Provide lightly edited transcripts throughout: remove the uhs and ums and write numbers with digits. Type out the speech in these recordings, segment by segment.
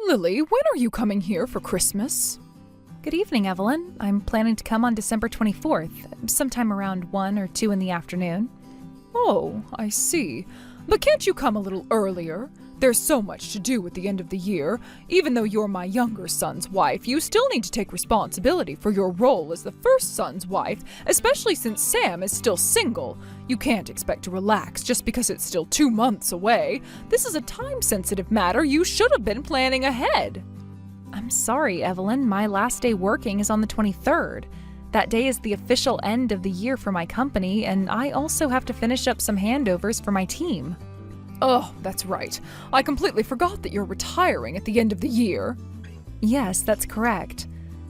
Lily, when are you coming here for Christmas? Good evening, Evelyn. I'm planning to come on December 24th, sometime around 1 or 2 in the afternoon. Oh, I see. But can't you come a little earlier? There's so much to do at the end of the year. Even though you're my younger son's wife, you still need to take responsibility for your role as the first son's wife, especially since Sam is still single. You can't expect to relax just because it's still 2 months away. This is a time-sensitive matter. You should have been planning ahead. I'm sorry, Evelyn. My last day working is on the 23rd. That day is the official end of the year for my company, and I also have to finish up some handovers for my team. Oh, that's right. I completely forgot that you're retiring at the end of the year. Yes, that's correct.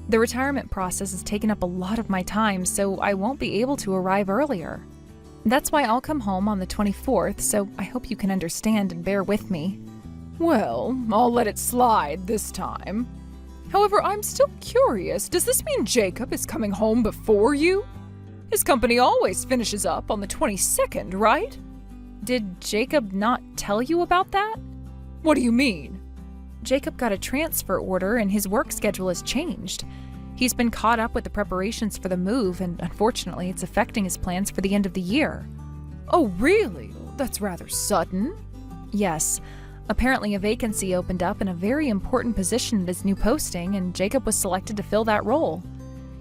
The retirement process has taken up a lot of my time, so I won't be able to arrive earlier. That's why I'll come home on the 24th, so I hope you can understand and bear with me. Well, I'll let it slide this time. However, I'm still curious. Does this mean Jacob is coming home before you? His company always finishes up on the 22nd, right? Did Jacob not tell you about that? What do you mean? Jacob got a transfer order and his work schedule has changed. He's been caught up with the preparations for the move, and unfortunately it's affecting his plans for the end of the year. Oh, really? That's rather sudden. Yes. Apparently a vacancy opened up in a very important position at his new posting, and Jacob was selected to fill that role.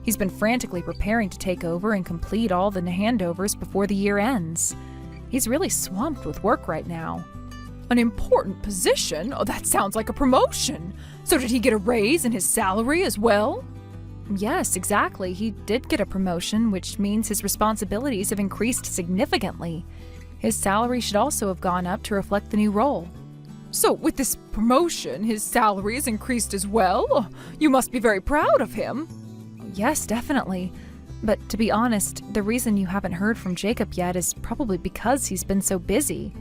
He's been frantically preparing to take over and complete all the handovers before the year ends. He's really swamped with work right now. An important position? Oh, that sounds like a promotion. So did he get a raise in his salary as well? Yes, exactly. He did get a promotion, which means his responsibilities have increased significantly. His salary should also have gone up to reflect the new role. So with this promotion, his salary has increased as well? Oh, you must be very proud of him. Yes, definitely. But to be honest, the reason you haven't heard from Jacob yet is probably because he's been so busy.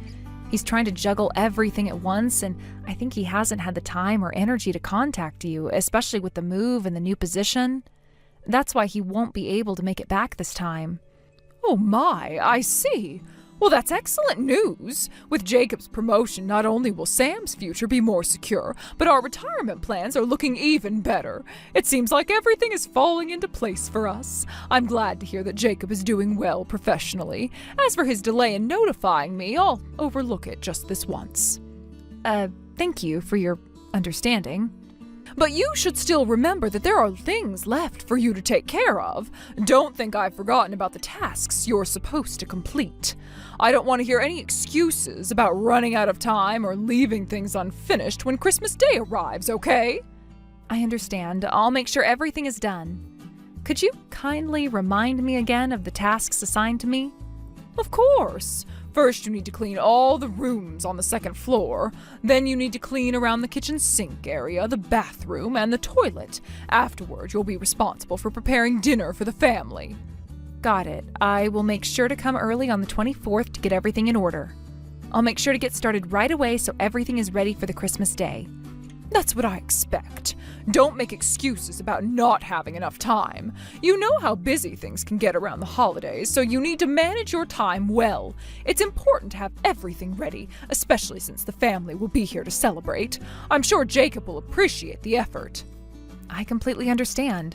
He's trying to juggle everything at once, and I think he hasn't had the time or energy to contact you, especially with the move and the new position. That's why he won't be able to make it back this time. Oh my, I see. Well, that's excellent news. With Jacob's promotion, not only will Sam's future be more secure, but our retirement plans are looking even better. It seems like everything is falling into place for us. I'm glad to hear that Jacob is doing well professionally. As for his delay in notifying me, I'll overlook it just this once. Thank you for your understanding. But you should still remember that there are things left for you to take care of. Don't think I've forgotten about the tasks you're supposed to complete. I don't want to hear any excuses about running out of time or leaving things unfinished when Christmas Day arrives, okay? I understand. I'll make sure everything is done. Could you kindly remind me again of the tasks assigned to me? Of course. First, you need to clean all the rooms on the second floor. Then you need to clean around the kitchen sink area, the bathroom, and the toilet. Afterward, you'll be responsible for preparing dinner for the family. Got it. I will make sure to come early on the 24th to get everything in order. I'll make sure to get started right away so everything is ready for the Christmas day. That's what I expect. Don't make excuses about not having enough time. You know how busy things can get around the holidays, so you need to manage your time well. It's important to have everything ready, especially since the family will be here to celebrate. I'm sure Jacob will appreciate the effort. I completely understand.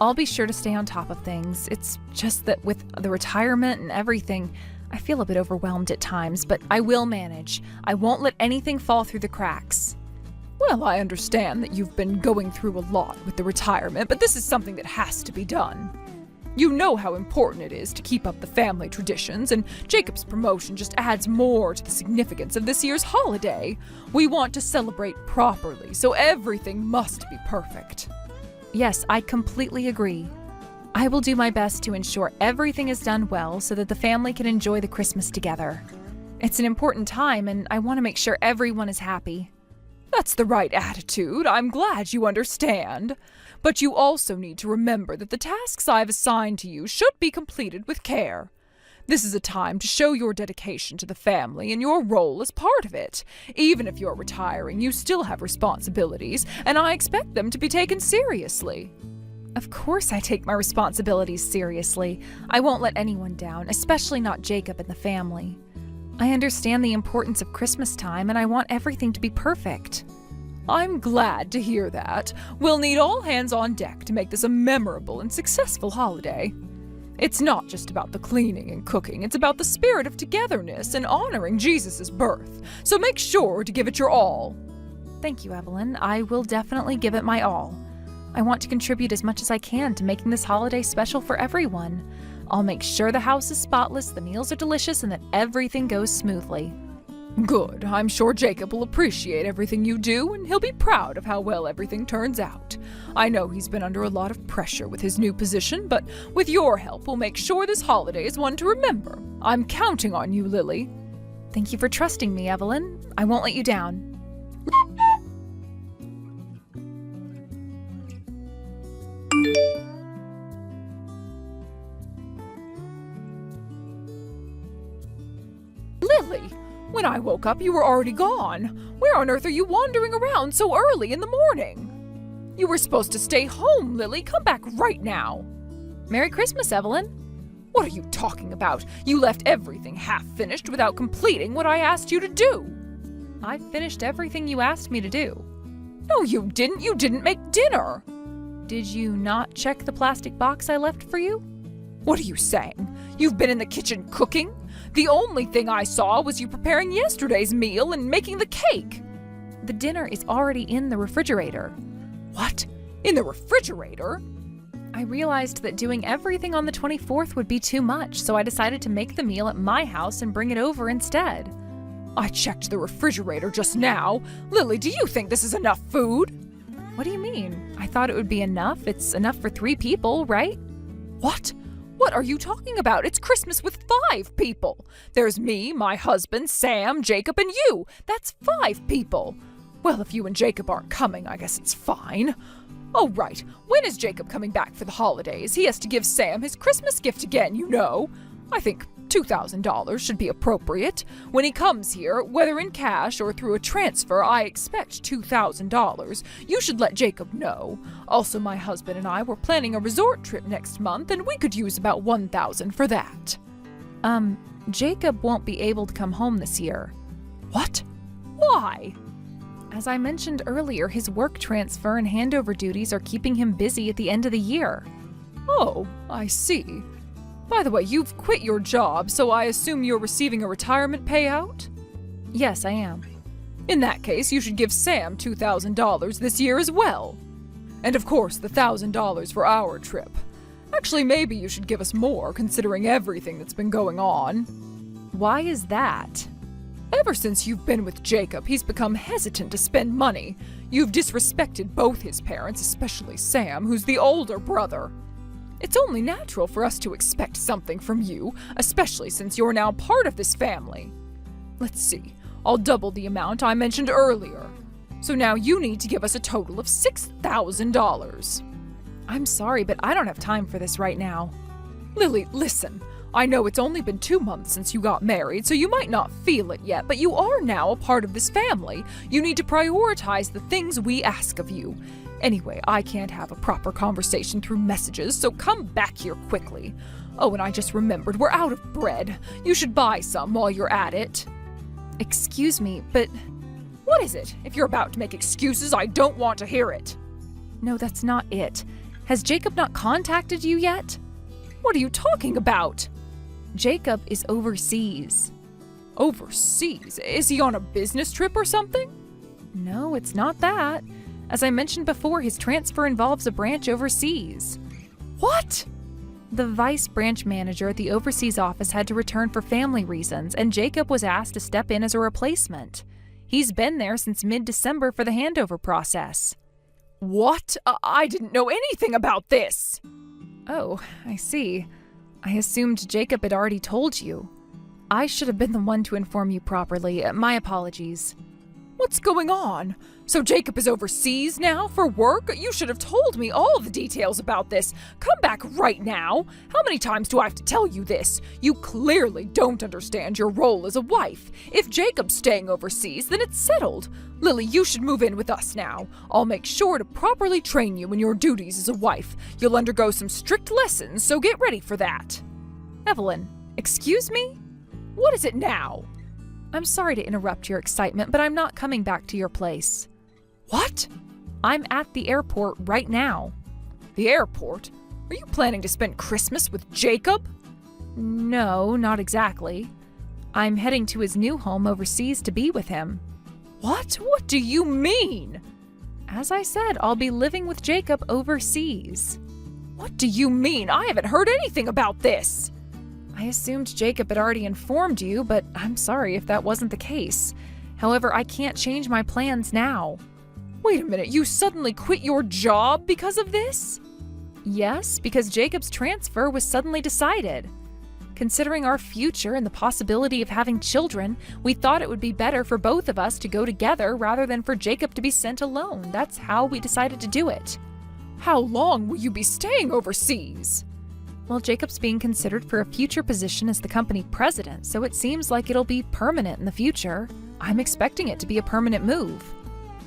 I'll be sure to stay on top of things. It's just that with the retirement and everything, I feel a bit overwhelmed at times, but I will manage. I won't let anything fall through the cracks. Well, I understand that you've been going through a lot with the retirement, but this is something that has to be done. You know how important it is to keep up the family traditions, and Jacob's promotion just adds more to the significance of this year's holiday. We want to celebrate properly, so everything must be perfect. Yes, I completely agree. I will do my best to ensure everything is done well so that the family can enjoy the Christmas together. It's an important time, and I want to make sure everyone is happy. That's the right attitude. I'm glad you understand. But you also need to remember that the tasks I've assigned to you should be completed with care. This is a time to show your dedication to the family and your role as part of it. Even if you're retiring, you still have responsibilities, and I expect them to be taken seriously. Of course I take my responsibilities seriously. I won't let anyone down, especially not Jacob and the family. I understand the importance of Christmas time, and I want everything to be perfect. I'm glad to hear that. We'll need all hands on deck to make this a memorable and successful holiday. It's not just about the cleaning and cooking, it's about the spirit of togetherness and honoring Jesus' birth. So make sure to give it your all. Thank you, Evelyn. I will definitely give it my all. I want to contribute as much as I can to making this holiday special for everyone. I'll make sure the house is spotless, the meals are delicious, and that everything goes smoothly. Good. I'm sure Jacob will appreciate everything you do, and he'll be proud of how well everything turns out. I know he's been under a lot of pressure with his new position, but with your help, we'll make sure this holiday is one to remember. I'm counting on you, Lily. Thank you for trusting me, Evelyn. I won't let you down. Lily! When I woke up, you were already gone. Where on earth are you wandering around so early in the morning? You were supposed to stay home, Lily. Come back right now. Merry Christmas, Evelyn. What are you talking about? You left everything half finished without completing what I asked you to do. I finished everything you asked me to do. No, you didn't. You didn't make dinner. Did you not check the plastic box I left for you? What are you saying? You've been in the kitchen cooking? The only thing I saw was you preparing yesterday's meal and making the cake. The dinner is already in the refrigerator. What? In the refrigerator? I realized that doing everything on the 24th would be too much, so I decided to make the meal at my house and bring it over instead. I checked the refrigerator just now. Lily, do you think this is enough food? What do you mean? I thought it would be enough. It's enough for 3 people, right? What? What are you talking about? It's Christmas with 5 people. There's me, my husband, Sam, Jacob, and you. That's 5 people. Well, if you and Jacob aren't coming, I guess it's fine. Oh, right. When is Jacob coming back for the holidays? He has to give Sam his Christmas gift again, you know. I think $2,000 should be appropriate. When he comes here, whether in cash or through a transfer, I expect $2,000. You should let Jacob know. Also, my husband and I were planning a resort trip next month, and we could use about $1,000 for that. Jacob won't be able to come home this year. What? Why? As I mentioned earlier, his work transfer and handover duties are keeping him busy at the end of the year. Oh, I see. By the way, you've quit your job, so I assume you're receiving a retirement payout? Yes, I am. In that case, you should give Sam $2,000 this year as well. And of course, the $1,000 for our trip. Actually, maybe you should give us more, considering everything that's been going on. Why is that? Ever since you've been with Jacob, he's become hesitant to spend money. You've disrespected both his parents, especially Sam, who's the older brother. It's only natural for us to expect something from you, especially since you're now part of this family. Let's see, I'll double the amount I mentioned earlier. So now you need to give us a total of $6,000. I'm sorry, but I don't have time for this right now. Lily, listen. I know it's only been 2 months since you got married, so you might not feel it yet, but you are now a part of this family. You need to prioritize the things we ask of you. Anyway, I can't have a proper conversation through messages, so come back here quickly. Oh, and I just remembered, we're out of bread. You should buy some while you're at it. Excuse me, but... What is it? If you're about to make excuses, I don't want to hear it. No, that's not it. Has Jacob not contacted you yet? What are you talking about? Jacob is overseas. Overseas? Is he on a business trip or something? No, it's not that. As I mentioned before, his transfer involves a branch overseas. What? The vice branch manager at the overseas office had to return for family reasons, and Jacob was asked to step in as a replacement. He's been there since mid-December for the handover process. What? I didn't know anything about this. Oh, I see. I assumed Jacob had already told you. I should have been the one to inform you properly. My apologies. What's going on? So Jacob is overseas now for work? You should have told me all the details about this. Come back right now. How many times do I have to tell you this? You clearly don't understand your role as a wife. If Jacob's staying overseas, then it's settled. Lily, you should move in with us now. I'll make sure to properly train you in your duties as a wife. You'll undergo some strict lessons, so get ready for that. Evelyn, excuse me? What is it now? I'm sorry to interrupt your excitement, but I'm not coming back to your place. What? I'm at the airport right now. The airport? Are you planning to spend Christmas with Jacob? No, not exactly. I'm heading to his new home overseas to be with him. What? What do you mean? As I said, I'll be living with Jacob overseas. What do you mean? I haven't heard anything about this. I assumed Jacob had already informed you, but I'm sorry if that wasn't the case. However, I can't change my plans now. Wait a minute, you suddenly quit your job because of this? Yes, because Jacob's transfer was suddenly decided. Considering our future and the possibility of having children, we thought it would be better for both of us to go together rather than for Jacob to be sent alone. That's how we decided to do it. How long will you be staying overseas? Well, Jacob's being considered for a future position as the company president, so it seems like it'll be permanent in the future. I'm expecting it to be a permanent move.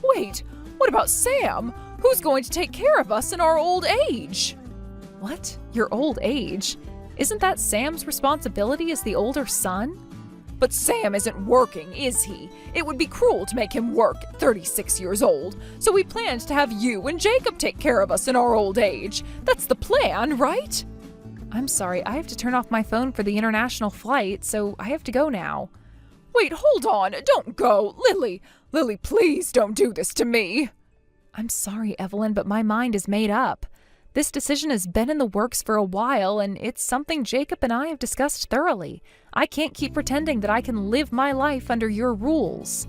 Wait, what about Sam? Who's going to take care of us in our old age? What? Your old age? Isn't that Sam's responsibility as the older son? But Sam isn't working, is he? It would be cruel to make him work at 36 years old, so we planned to have you and Jacob take care of us in our old age. That's the plan, right? I'm sorry, I have to turn off my phone for the international flight, so I have to go now. Wait, hold on, don't go. Lily, please don't do this to me. I'm sorry, Evelyn, but my mind is made up. This decision has been in the works for a while, and it's something Jacob and I have discussed thoroughly. I can't keep pretending that I can live my life under your rules.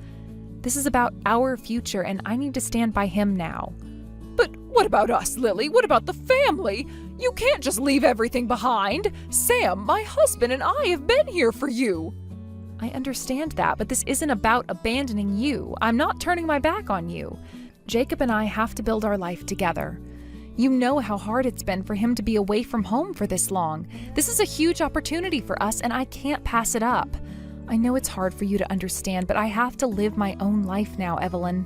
This is about our future, and I need to stand by him now. But what about us, Lily? What about the family? You can't just leave everything behind. Sam, my husband, and I have been here for you. I understand that, but this isn't about abandoning you. I'm not turning my back on you. Jacob and I have to build our life together. You know how hard it's been for him to be away from home for this long. This is a huge opportunity for us, and I can't pass it up. I know it's hard for you to understand, but I have to live my own life now, Evelyn.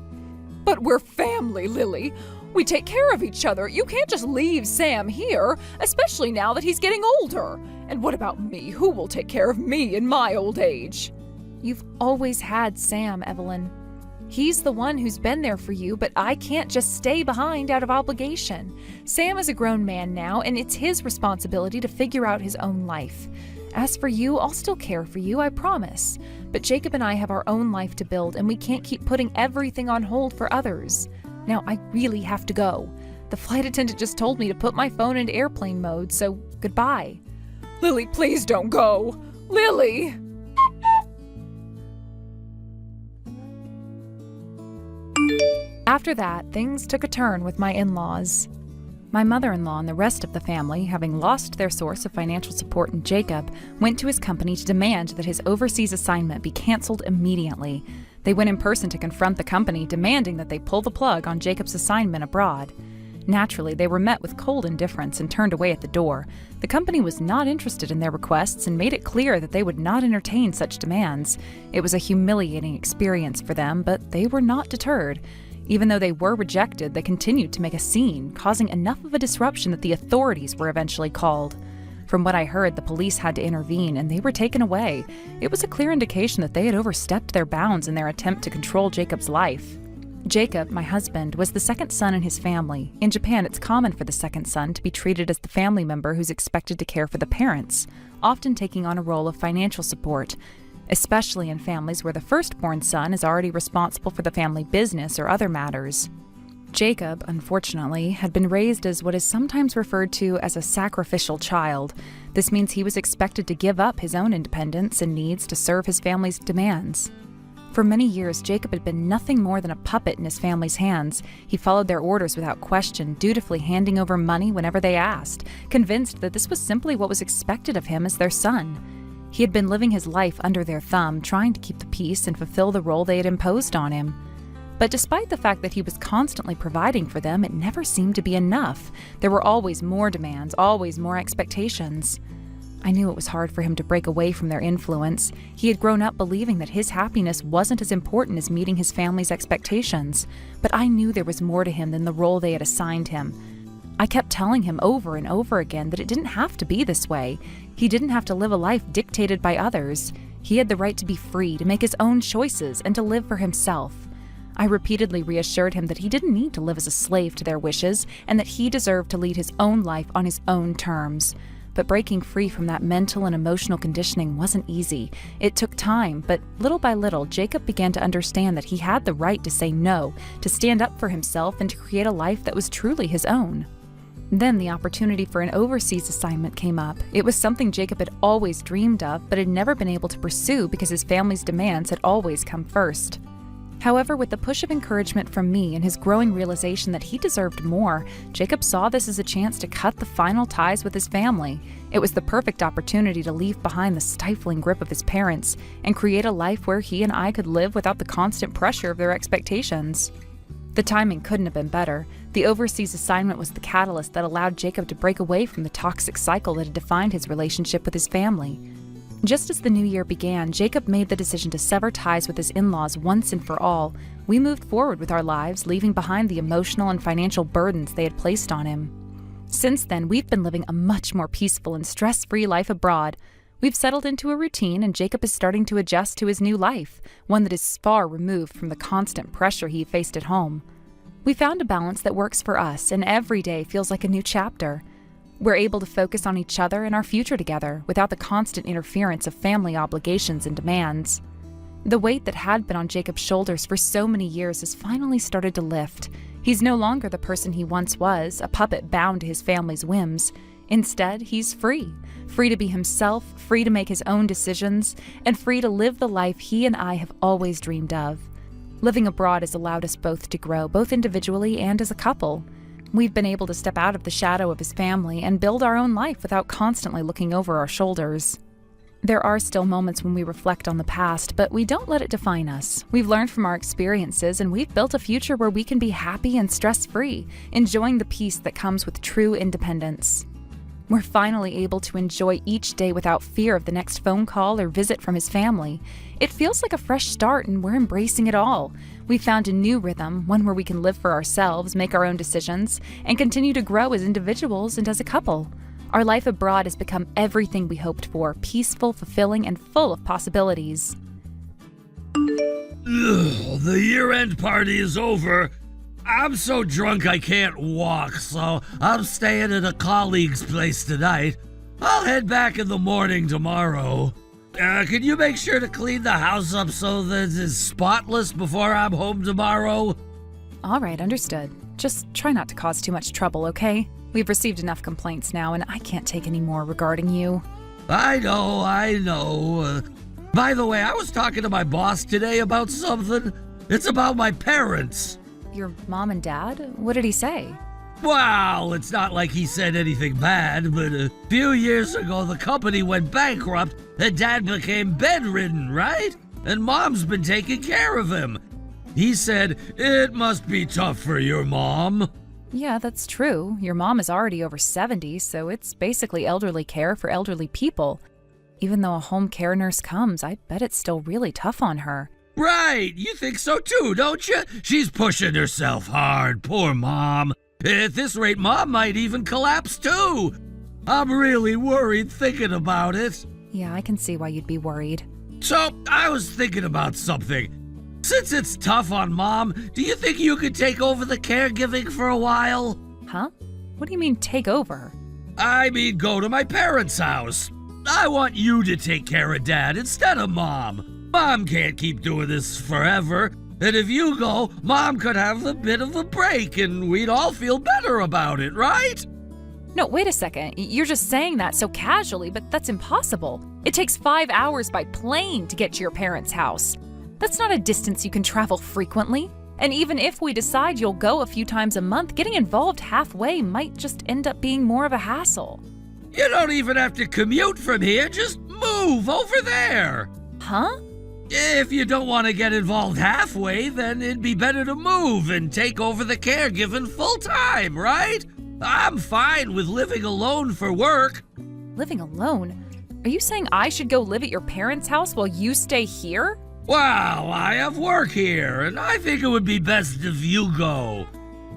But we're family, Lily. We take care of each other. You can't just leave Sam here, especially now that he's getting older. And what about me? Who will take care of me in my old age? You've always had Sam, Evelyn. He's the one who's been there for you, but I can't just stay behind out of obligation. Sam is a grown man now, and it's his responsibility to figure out his own life. As for you, I'll still care for you, I promise. But Jacob and I have our own life to build, and we can't keep putting everything on hold for others. Now, I really have to go. The flight attendant just told me to put my phone into airplane mode, so goodbye. Lily, please don't go. Lily! After that, things took a turn with my in-laws. My mother-in-law and the rest of the family, having lost their source of financial support in Jacob, went to his company to demand that his overseas assignment be canceled immediately. They went in person to confront the company, demanding that they pull the plug on Jacob's assignment abroad. Naturally, they were met with cold indifference and turned away at the door. The company was not interested in their requests and made it clear that they would not entertain such demands. It was a humiliating experience for them, but they were not deterred. Even though they were rejected, they continued to make a scene, causing enough of a disruption that the authorities were eventually called. From what I heard, the police had to intervene and they were taken away. It was a clear indication that they had overstepped their bounds in their attempt to control Jacob's life. Jacob, my husband, was the second son in his family. In Japan, it's common for the second son to be treated as the family member who's expected to care for the parents, often taking on a role of financial support, especially in families where the firstborn son is already responsible for the family business or other matters. Jacob, unfortunately, had been raised as what is sometimes referred to as a sacrificial child. This means he was expected to give up his own independence and needs to serve his family's demands. For many years, Jacob had been nothing more than a puppet in his family's hands. He followed their orders without question, dutifully handing over money whenever they asked, convinced that this was simply what was expected of him as their son. He had been living his life under their thumb, trying to keep the peace and fulfill the role they had imposed on him. But despite the fact that he was constantly providing for them, it never seemed to be enough. There were always more demands, always more expectations. I knew it was hard for him to break away from their influence. He had grown up believing that his happiness wasn't as important as meeting his family's expectations. But I knew there was more to him than the role they had assigned him. I kept telling him over and over again that it didn't have to be this way. He didn't have to live a life dictated by others. He had the right to be free, to make his own choices, and to live for himself. I repeatedly reassured him that he didn't need to live as a slave to their wishes and that he deserved to lead his own life on his own terms. But breaking free from that mental and emotional conditioning wasn't easy. It took time, but little by little, Jacob began to understand that he had the right to say no, to stand up for himself, and to create a life that was truly his own. Then the opportunity for an overseas assignment came up. It was something Jacob had always dreamed of, but had never been able to pursue because his family's demands had always come first. However, with the push of encouragement from me and his growing realization that he deserved more, Jacob saw this as a chance to cut the final ties with his family. It was the perfect opportunity to leave behind the stifling grip of his parents and create a life where he and I could live without the constant pressure of their expectations. The timing couldn't have been better. The overseas assignment was the catalyst that allowed Jacob to break away from the toxic cycle that had defined his relationship with his family. Just as the new year began, Jacob made the decision to sever ties with his in-laws once and for all. We moved forward with our lives, leaving behind the emotional and financial burdens they had placed on him. Since then, we've been living a much more peaceful and stress-free life abroad. We've settled into a routine, and Jacob is starting to adjust to his new life, one that is far removed from the constant pressure he faced at home. We found a balance that works for us, and every day feels like a new chapter. We're able to focus on each other and our future together without the constant interference of family obligations and demands. The weight that had been on Jacob's shoulders for so many years has finally started to lift. He's no longer the person he once was, a puppet bound to his family's whims. Instead, he's free. Free to be himself, free to make his own decisions, and free to live the life he and I have always dreamed of. Living abroad has allowed us both to grow, both individually and as a couple. We've been able to step out of the shadow of his family and build our own life without constantly looking over our shoulders. There are still moments when we reflect on the past, but we don't let it define us. We've learned from our experiences, and we've built a future where we can be happy and stress-free, enjoying the peace that comes with true independence. We're finally able to enjoy each day without fear of the next phone call or visit from his family. It feels like a fresh start, and we're embracing it all. We've found a new rhythm, one where we can live for ourselves, make our own decisions, and continue to grow as individuals and as a couple. Our life abroad has become everything we hoped for, peaceful, fulfilling, and full of possibilities. The year-end party is over. I'm so drunk I can't walk, so I'm staying at a colleague's place tonight. I'll head back in the morning tomorrow. Can you make sure to clean the house up so that it's spotless before I'm home tomorrow? All right, understood. Just try not to cause too much trouble, okay? We've received enough complaints now, and I can't take any more regarding you. I know. By the way, I was talking to my boss today about something. It's about my parents. Your mom and dad? What did he say? Well, it's not like he said anything bad, but a few years ago the company went bankrupt and Dad became bedridden, right? And Mom's been taking care of him. He said, "It must be tough for your mom." Yeah, that's true. Your mom is already over 70, so it's basically elderly care for elderly people. Even though a home care nurse comes, I bet it's still really tough on her. Right, you think so too, don't you? She's pushing herself hard, poor Mom. At this rate, Mom might even collapse too. I'm really worried thinking about it. Yeah, I can see why you'd be worried. So, I was thinking about something. Since it's tough on Mom, do you think you could take over the caregiving for a while? Huh? What do you mean, take over? I mean, go to my parents' house. I want you to take care of Dad instead of Mom. Mom can't keep doing this forever. And if you go, Mom could have a bit of a break and we'd all feel better about it, right? No, wait a second. You're just saying that so casually, but that's impossible. It takes 5 hours by plane to get to your parents' house. That's not a distance you can travel frequently. And even if we decide you'll go a few times a month, getting involved halfway might just end up being more of a hassle. You don't even have to commute from here, just move over there. Huh? If you don't want to get involved halfway, then it'd be better to move and take over the caregiving full time, right? I'm fine with living alone for work. Living alone? Are you saying I should go live at your parents' house while you stay here? Wow, I have work here, and I think it would be best if you go.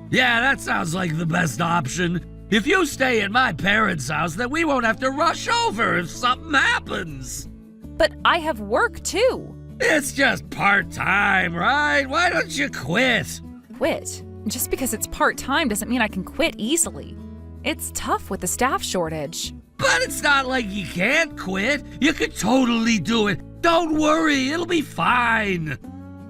Yeah, that sounds like the best option. If you stay at my parents' house, then we won't have to rush over if something happens. But I have work too. It's just part-time, right? Why don't you quit? Quit? Just because it's part-time doesn't mean I can quit easily. It's tough with the staff shortage. But it's not like you can't quit. You could totally do it. Don't worry, it'll be fine.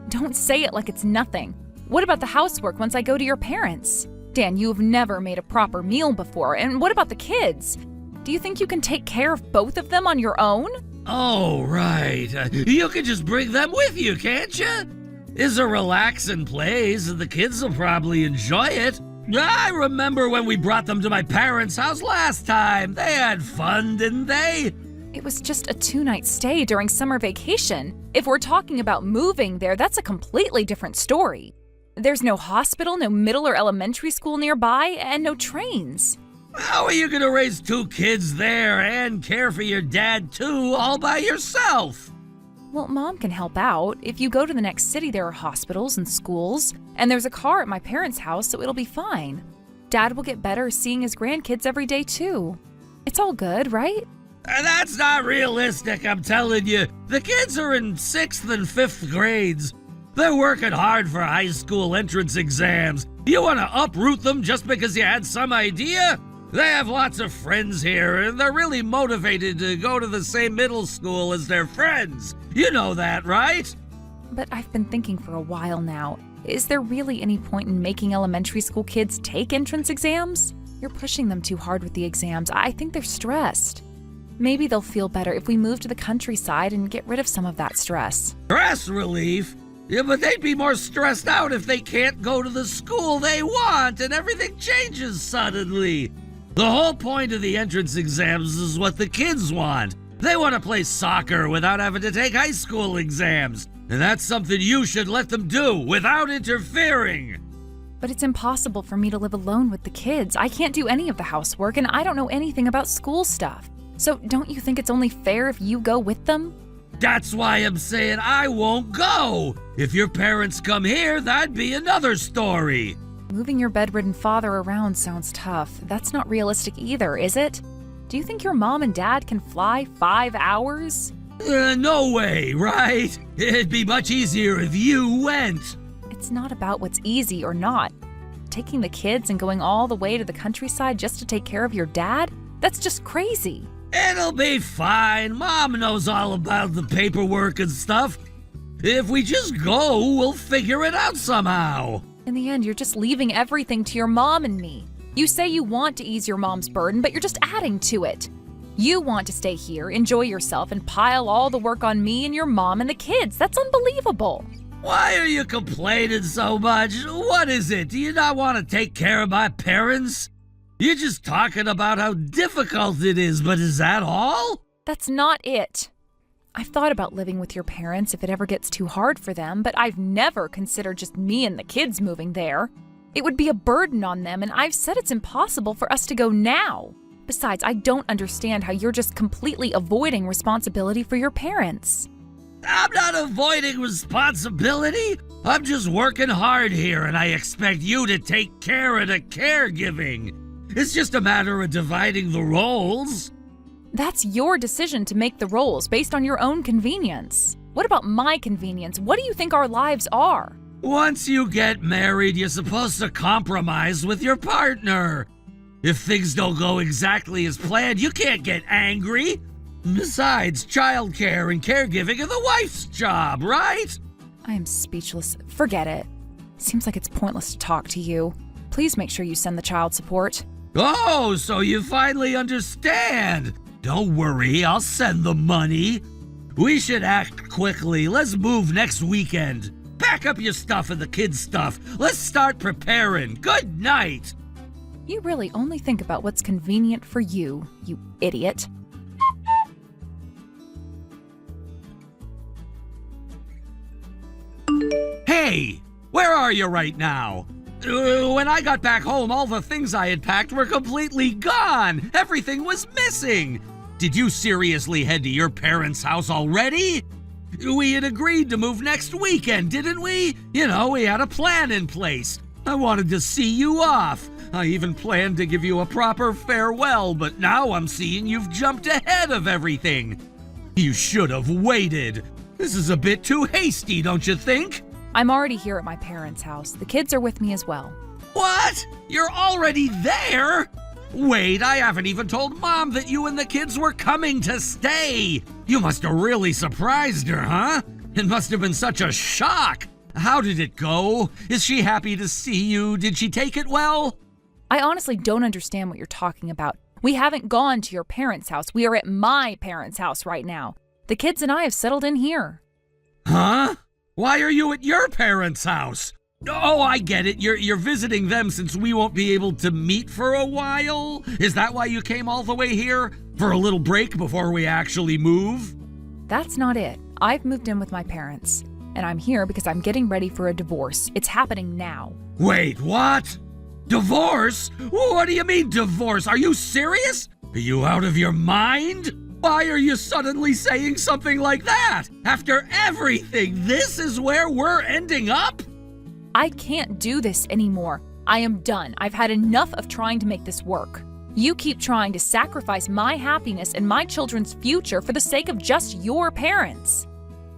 Don't say it like it's nothing. What about the housework once I go to your parents'? Dan, you've never made a proper meal before. And what about the kids? Do you think you can take care of both of them on your own? Oh, right. You can just bring them with you, can't you? It's a relaxing place, and the kids will probably enjoy it. I remember when we brought them to my parents' house last time. They had fun, didn't they? It was just a 2-night stay during summer vacation. If we're talking about moving there, that's a completely different story. There's no hospital, no middle or elementary school nearby, and no trains. How are you gonna raise 2 kids there and care for your dad too, all by yourself? Well, Mom can help out. If you go to the next city, there are hospitals and schools, and there's a car at my parents' house, so it'll be fine. Dad will get better seeing his grandkids every day too. It's all good, right? That's not realistic, I'm telling you. The kids are in 6th and 5th grades. They're working hard for high school entrance exams. You want to uproot them just because you had some idea? They have lots of friends here, and they're really motivated to go to the same middle school as their friends. You know that, right? But I've been thinking for a while now. Is there really any point in making elementary school kids take entrance exams? You're pushing them too hard with the exams. I think they're stressed. Maybe they'll feel better if we move to the countryside and get rid of some of that stress. Stress relief? Yeah, but they'd be more stressed out if they can't go to the school they want and everything changes suddenly. The whole point of the entrance exams is what the kids want. They want to play soccer without having to take high school exams. And that's something you should let them do without interfering. But it's impossible for me to live alone with the kids. I can't do any of the housework, and I don't know anything about school stuff. So don't you think it's only fair if you go with them? That's why I'm saying I won't go. If your parents come here, that'd be another story. Moving your bedridden father around sounds tough. That's not realistic either, is it? Do you think your mom and dad can fly 5 hours? No way, right? It'd be much easier if you went. It's not about what's easy or not. Taking the kids and going all the way to the countryside just to take care of your dad? That's just crazy. It'll be fine. Mom knows all about the paperwork and stuff. If we just go, we'll figure it out somehow. In the end, you're just leaving everything to your mom and me. You say you want to ease your mom's burden, but you're just adding to it. You want to stay here, enjoy yourself, and pile all the work on me and your mom and the kids. That's unbelievable. Why are you complaining so much? What is it? Do you not want to take care of my parents? You're just talking about how difficult it is, but is that all? That's not it. I've thought about living with your parents if it ever gets too hard for them, but I've never considered just me and the kids moving there. It would be a burden on them, and I've said it's impossible for us to go now. Besides, I don't understand how you're just completely avoiding responsibility for your parents. I'm not avoiding responsibility. I'm just working hard here, and I expect you to take care of the caregiving. It's just a matter of dividing the roles. That's your decision to make the roles based on your own convenience. What about my convenience? What do you think our lives are? Once you get married, you're supposed to compromise with your partner. If things don't go exactly as planned, you can't get angry. Besides, childcare and caregiving are the wife's job, right? I am speechless. Forget it. Seems like it's pointless to talk to you. Please make sure you send the child support. Oh, so you finally understand. Don't worry, I'll send the money. We should act quickly. Let's move next weekend. Pack up your stuff and the kids' stuff. Let's start preparing. Good night. You really only think about what's convenient for you, you idiot. Hey, where are you right now? When I got back home, all the things I had packed were completely gone. Everything was missing. Did you seriously head to your parents' house already? We had agreed to move next weekend, didn't we? You know, we had a plan in place. I wanted to see you off. I even planned to give you a proper farewell, but now I'm seeing you've jumped ahead of everything. You should have waited. This is a bit too hasty, don't you think? I'm already here at my parents' house. The kids are with me as well. What? You're already there? Wait, I haven't even told Mom that you and the kids were coming to stay. You must have really surprised her, huh? It must have been such a shock. How did it go? Is she happy to see you? Did she take it well? I honestly don't understand what you're talking about. We haven't gone to your parents' house. We are at my parents' house right now. The kids and I have settled in here. Huh? Why are you at your parents' house? Oh, I get it. You're visiting them since we won't be able to meet for a while? Is that why you came all the way here? For a little break before we actually move? That's not it. I've moved in with my parents, and I'm here because I'm getting ready for a divorce. It's happening now. Wait, what? Divorce? What do you mean divorce? Are you serious? Are you out of your mind? Why are you suddenly saying something like that? After everything, this is where we're ending up? I can't do this anymore. I am done. I've had enough of trying to make this work. You keep trying to sacrifice my happiness and my children's future for the sake of just your parents.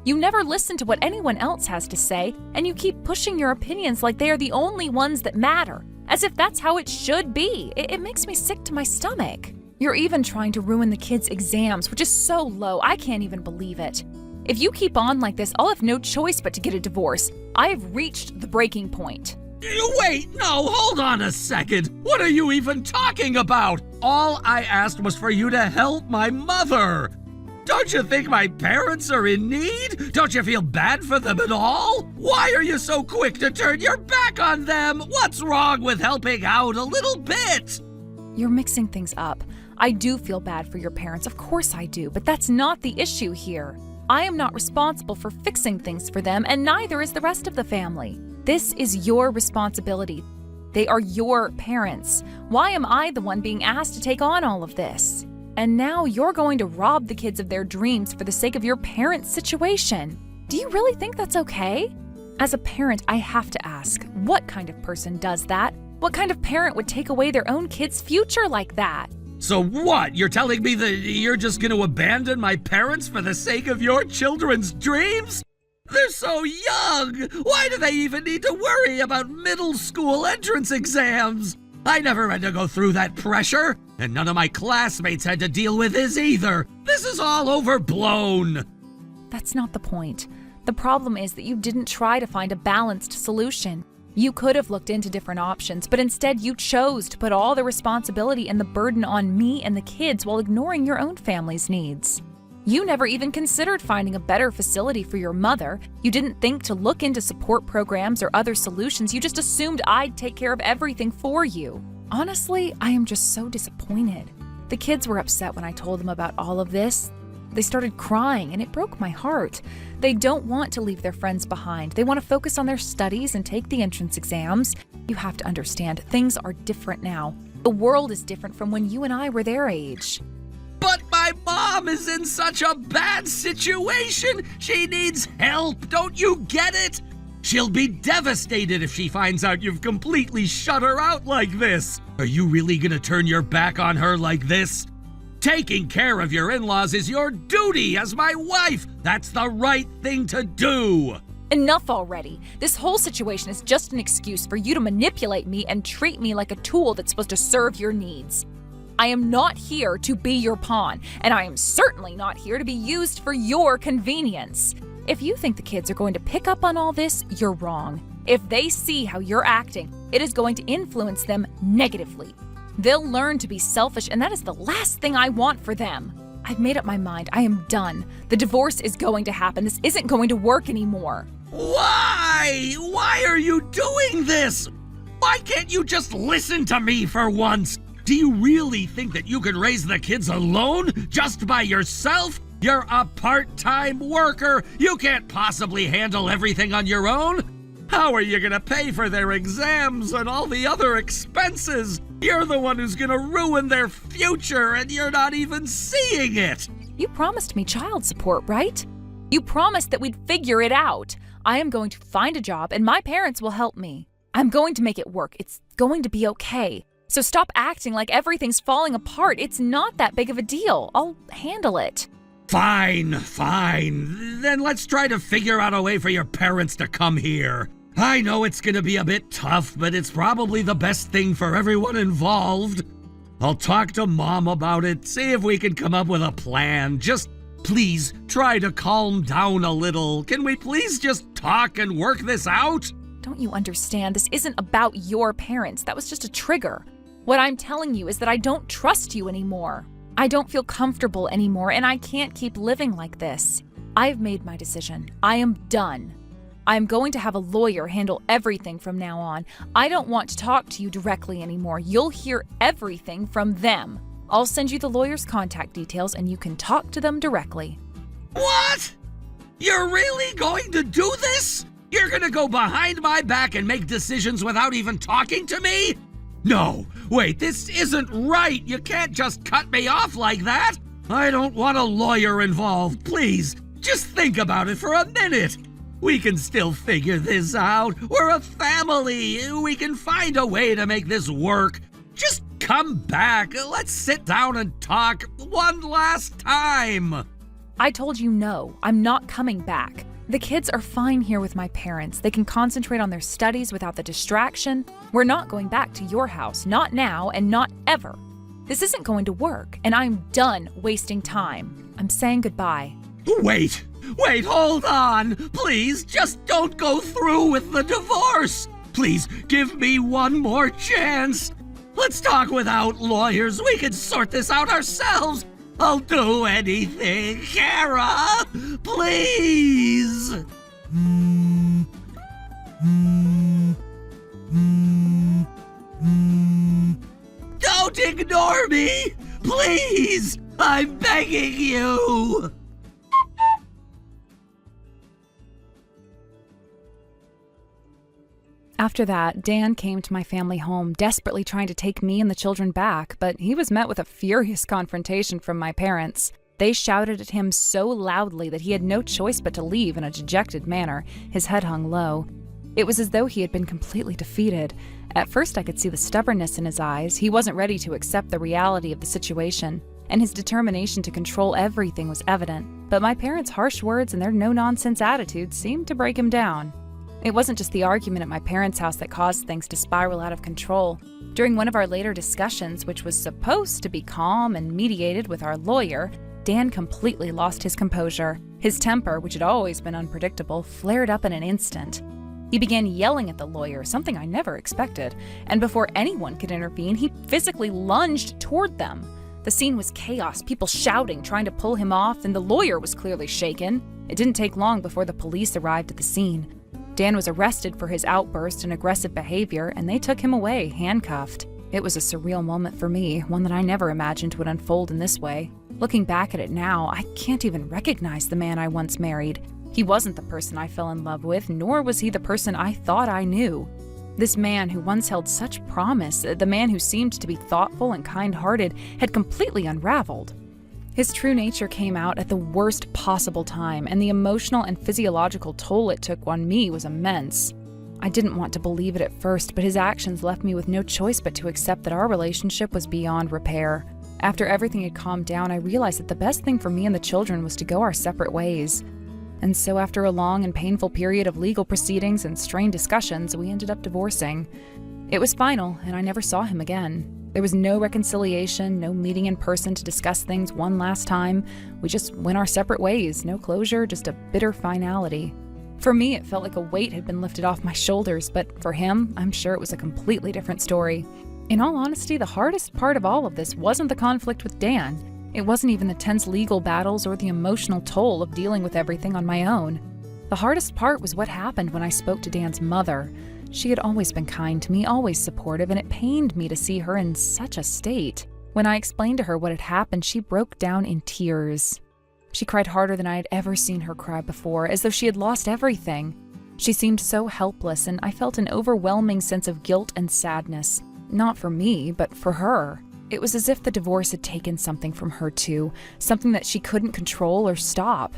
You never listen to what anyone else has to say, and you keep pushing your opinions like they are the only ones that matter, as if that's how it should be. It makes me sick to my stomach. You're even trying to ruin the kids' exams, which is so low, I can't even believe it. If you keep on like this, I'll have no choice but to get a divorce. I have reached the breaking point. Wait, no, hold on a second. What are you even talking about? All I asked was for you to help my mother. Don't you think my parents are in need? Don't you feel bad for them at all? Why are you so quick to turn your back on them? What's wrong with helping out a little bit? You're mixing things up. I do feel bad for your parents, of course I do, but that's not the issue here. I am not responsible for fixing things for them, and neither is the rest of the family. This is your responsibility. They are your parents. Why am I the one being asked to take on all of this? And now you're going to rob the kids of their dreams for the sake of your parents' situation. Do you really think that's okay? As a parent, I have to ask, what kind of person does that? What kind of parent would take away their own kid's future like that? So what? You're telling me that you're just going to abandon my parents for the sake of your children's dreams? They're so young! Why do they even need to worry about middle school entrance exams? I never had to go through that pressure, and none of my classmates had to deal with this either. This is all overblown. That's not the point. The problem is that you didn't try to find a balanced solution. You could have looked into different options, but instead you chose to put all the responsibility and the burden on me and the kids while ignoring your own family's needs. You never even considered finding a better facility for your mother. You didn't think to look into support programs or other solutions. You just assumed I'd take care of everything for you. Honestly, I am just so disappointed. The kids were upset when I told them about all of this. They started crying, and it broke my heart. They don't want to leave their friends behind. They want to focus on their studies and take the entrance exams. You have to understand, things are different now. The world is different from when you and I were their age. But my mom is in such a bad situation. She needs help. Don't you get it? She'll be devastated if she finds out you've completely shut her out like this. Are you really gonna turn your back on her like this? Taking care of your in-laws is your duty as my wife. That's the right thing to do. Enough already. This whole situation is just an excuse for you to manipulate me and treat me like a tool that's supposed to serve your needs. I am not here to be your pawn, and I am certainly not here to be used for your convenience. If you think the kids are going to pick up on all this, you're wrong. If they see how you're acting, it is going to influence them negatively. They'll learn to be selfish, and that is the last thing I want for them. I've made up my mind. I am done. The divorce is going to happen. This isn't going to work anymore. Why? Why are you doing this? Why can't you just listen to me for once? Do you really think that you can raise the kids alone, just by yourself? You're a part-time worker. You can't possibly handle everything on your own. How are you gonna pay for their exams and all the other expenses? You're the one who's gonna ruin their future, and you're not even seeing it. You promised me child support, right? You promised that we'd figure it out. I am going to find a job, and my parents will help me. I'm going to make it work. It's going to be okay. So stop acting like everything's falling apart. It's not that big of a deal. I'll handle it. Fine. Then let's try to figure out a way for your parents to come here. I know it's gonna be a bit tough, but it's probably the best thing for everyone involved. I'll talk to Mom about it, see if we can come up with a plan. Just please try to calm down a little. Can we please just talk and work this out? Don't you understand? This isn't about your parents. That was just a trigger. What I'm telling you is that I don't trust you anymore. I don't feel comfortable anymore, and I can't keep living like this. I've made my decision. I am done. I am going to have a lawyer handle everything from now on. I don't want to talk to you directly anymore. You'll hear everything from them. I'll send you the lawyer's contact details, and you can talk to them directly. What? You're really going to do this? You're gonna go behind my back and make decisions without even talking to me? No, wait, this isn't right. You can't just cut me off like that. I don't want a lawyer involved. Please, just think about it for a minute. We can still figure this out. We're a family. We can find a way to make this work. Just come back. Let's sit down and talk one last time. I told you no, I'm not coming back. The kids are fine here with my parents. They can concentrate on their studies without the distraction. We're not going back to your house, not now and not ever. This isn't going to work, and I'm done wasting time. I'm saying goodbye. Wait, hold on. Please, just don't go through with the divorce. Please, give me one more chance. Let's talk without lawyers. We can sort this out ourselves. I'll do anything, Kara! Please! Don't ignore me! Please! I'm begging you! After that, Dan came to my family home, desperately trying to take me and the children back, but he was met with a furious confrontation from my parents. They shouted at him so loudly that he had no choice but to leave in a dejected manner, his head hung low. It was as though he had been completely defeated. At first I could see the stubbornness in his eyes. He wasn't ready to accept the reality of the situation, and his determination to control everything was evident. But my parents' harsh words and their no-nonsense attitude seemed to break him down. It wasn't just the argument at my parents' house that caused things to spiral out of control. During one of our later discussions, which was supposed to be calm and mediated with our lawyer, Dan completely lost his composure. His temper, which had always been unpredictable, flared up in an instant. He began yelling at the lawyer, something I never expected, and before anyone could intervene, he physically lunged toward them. The scene was chaos, people shouting, trying to pull him off, and the lawyer was clearly shaken. It didn't take long before the police arrived at the scene. Dan was arrested for his outburst and aggressive behavior, and they took him away, handcuffed. It was a surreal moment for me, one that I never imagined would unfold in this way. Looking back at it now, I can't even recognize the man I once married. He wasn't the person I fell in love with, nor was he the person I thought I knew. This man who once held such promise, the man who seemed to be thoughtful and kind-hearted, had completely unraveled. His true nature came out at the worst possible time, and the emotional and physiological toll it took on me was immense. I didn't want to believe it at first, but his actions left me with no choice but to accept that our relationship was beyond repair. After everything had calmed down, I realized that the best thing for me and the children was to go our separate ways. And so after a long and painful period of legal proceedings and strained discussions, we ended up divorcing. It was final, and I never saw him again. There was no reconciliation, no meeting in person to discuss things one last time. We just went our separate ways, no closure, just a bitter finality. For me, it felt like a weight had been lifted off my shoulders, but for him, I'm sure it was a completely different story. In all honesty, the hardest part of all of this wasn't the conflict with Dan. It wasn't even the tense legal battles or the emotional toll of dealing with everything on my own. The hardest part was what happened when I spoke to Dan's mother. She had always been kind to me, always supportive, and it pained me to see her in such a state. When I explained to her what had happened, she broke down in tears. She cried harder than I had ever seen her cry before, as though she had lost everything. She seemed so helpless, and I felt an overwhelming sense of guilt and sadness. Not for me, but for her. It was as if the divorce had taken something from her too, something that she couldn't control or stop.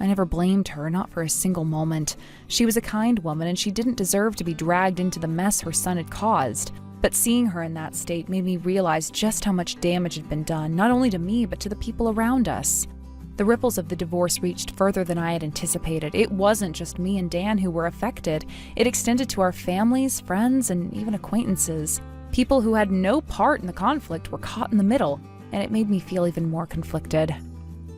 I never blamed her, not for a single moment. She was a kind woman, and she didn't deserve to be dragged into the mess her son had caused. But seeing her in that state made me realize just how much damage had been done, not only to me, but to the people around us. The The ripples of the divorce reached further than I had anticipated. It wasn't just me and Dan who were affected. It extended to our families, friends, and even acquaintances. People who had no part in the conflict were caught in the middle, and it made me feel even more conflicted.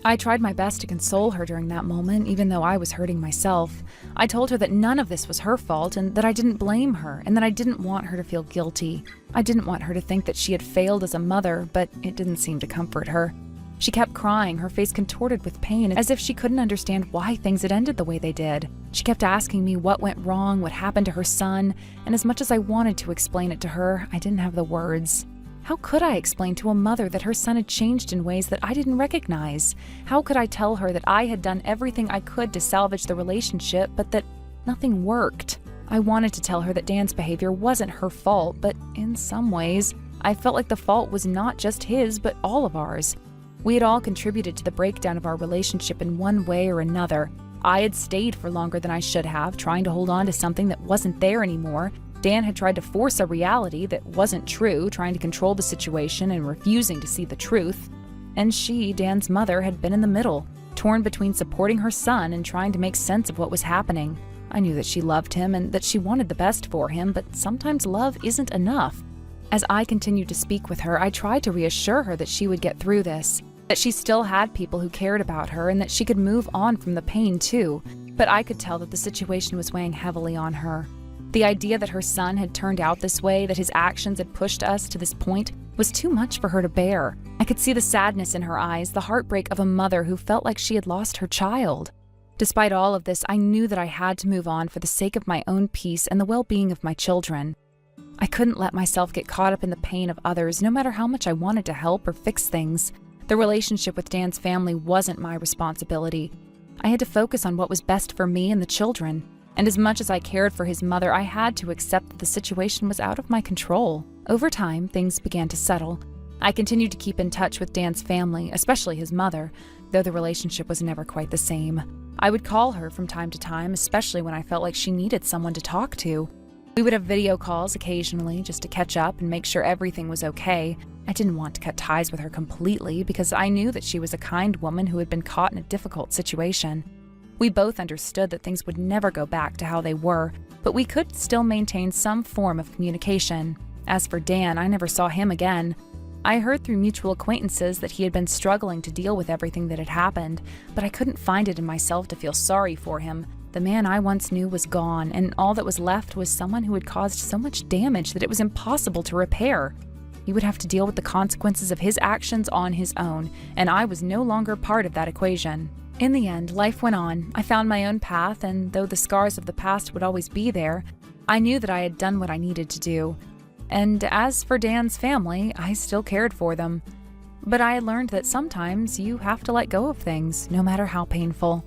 I tried my best to console her during that moment, even though I was hurting myself. I told her that none of this was her fault and that I didn't blame her and that I didn't want her to feel guilty. I didn't want her to think that she had failed as a mother, but it didn't seem to comfort her. She kept crying, her face contorted with pain, as if she couldn't understand why things had ended the way they did. She kept asking me what went wrong, what happened to her son, and as much as I wanted to explain it to her, I didn't have the words. How could I explain to a mother that her son had changed in ways that I didn't recognize? How could I tell her that I had done everything I could to salvage the relationship, but that nothing worked? I wanted to tell her that Dan's behavior wasn't her fault, but in some ways, I felt like the fault was not just his, but all of ours. We had all contributed to the breakdown of our relationship in one way or another. I had stayed for longer than I should have, trying to hold on to something that wasn't there anymore. Dan had tried to force a reality that wasn't true, trying to control the situation and refusing to see the truth. And she, Dan's mother, had been in the middle, torn between supporting her son and trying to make sense of what was happening. I knew that she loved him and that she wanted the best for him, but sometimes love isn't enough. As I continued to speak with her, I tried to reassure her that she would get through this, that she still had people who cared about her and that she could move on from the pain too. But I could tell that the situation was weighing heavily on her. The idea that her son had turned out this way, that his actions had pushed us to this point, was too much for her to bear. I could see the sadness in her eyes, the heartbreak of a mother who felt like she had lost her child. Despite all of this, I knew that I had to move on for the sake of my own peace and the well-being of my children. I couldn't let myself get caught up in the pain of others, no matter how much I wanted to help or fix things. The relationship with Dan's family wasn't my responsibility. I had to focus on what was best for me and the children. And as much as I cared for his mother, I had to accept that the situation was out of my control. Over time, things began to settle. I continued to keep in touch with Dan's family, especially his mother, though the relationship was never quite the same. I would call her from time to time, especially when I felt like she needed someone to talk to. We would have video calls occasionally just to catch up and make sure everything was okay. I didn't want to cut ties with her completely because I knew that she was a kind woman who had been caught in a difficult situation. We both understood that things would never go back to how they were, but we could still maintain some form of communication. As for Dan, I never saw him again. I heard through mutual acquaintances that he had been struggling to deal with everything that had happened, but I couldn't find it in myself to feel sorry for him. The man I once knew was gone, and all that was left was someone who had caused so much damage that it was impossible to repair. He would have to deal with the consequences of his actions on his own, and I was no longer part of that equation. In the end, life went on. I found my own path, and though the scars of the past would always be there, I knew that I had done what I needed to do. And as for Dan's family, I still cared for them. But I had learned that sometimes you have to let go of things, no matter how painful.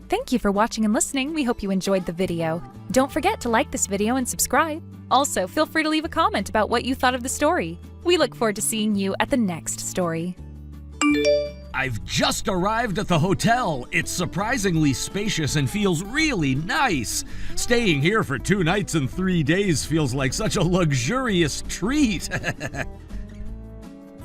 Thank you for watching and listening. We hope you enjoyed the video. Don't forget to like this video and subscribe. Also, feel free to leave a comment about what you thought of the story. We look forward to seeing you at the next story. I've just arrived at the hotel. It's surprisingly spacious and feels really nice. Staying here for 2 nights and 3 days feels like such a luxurious treat.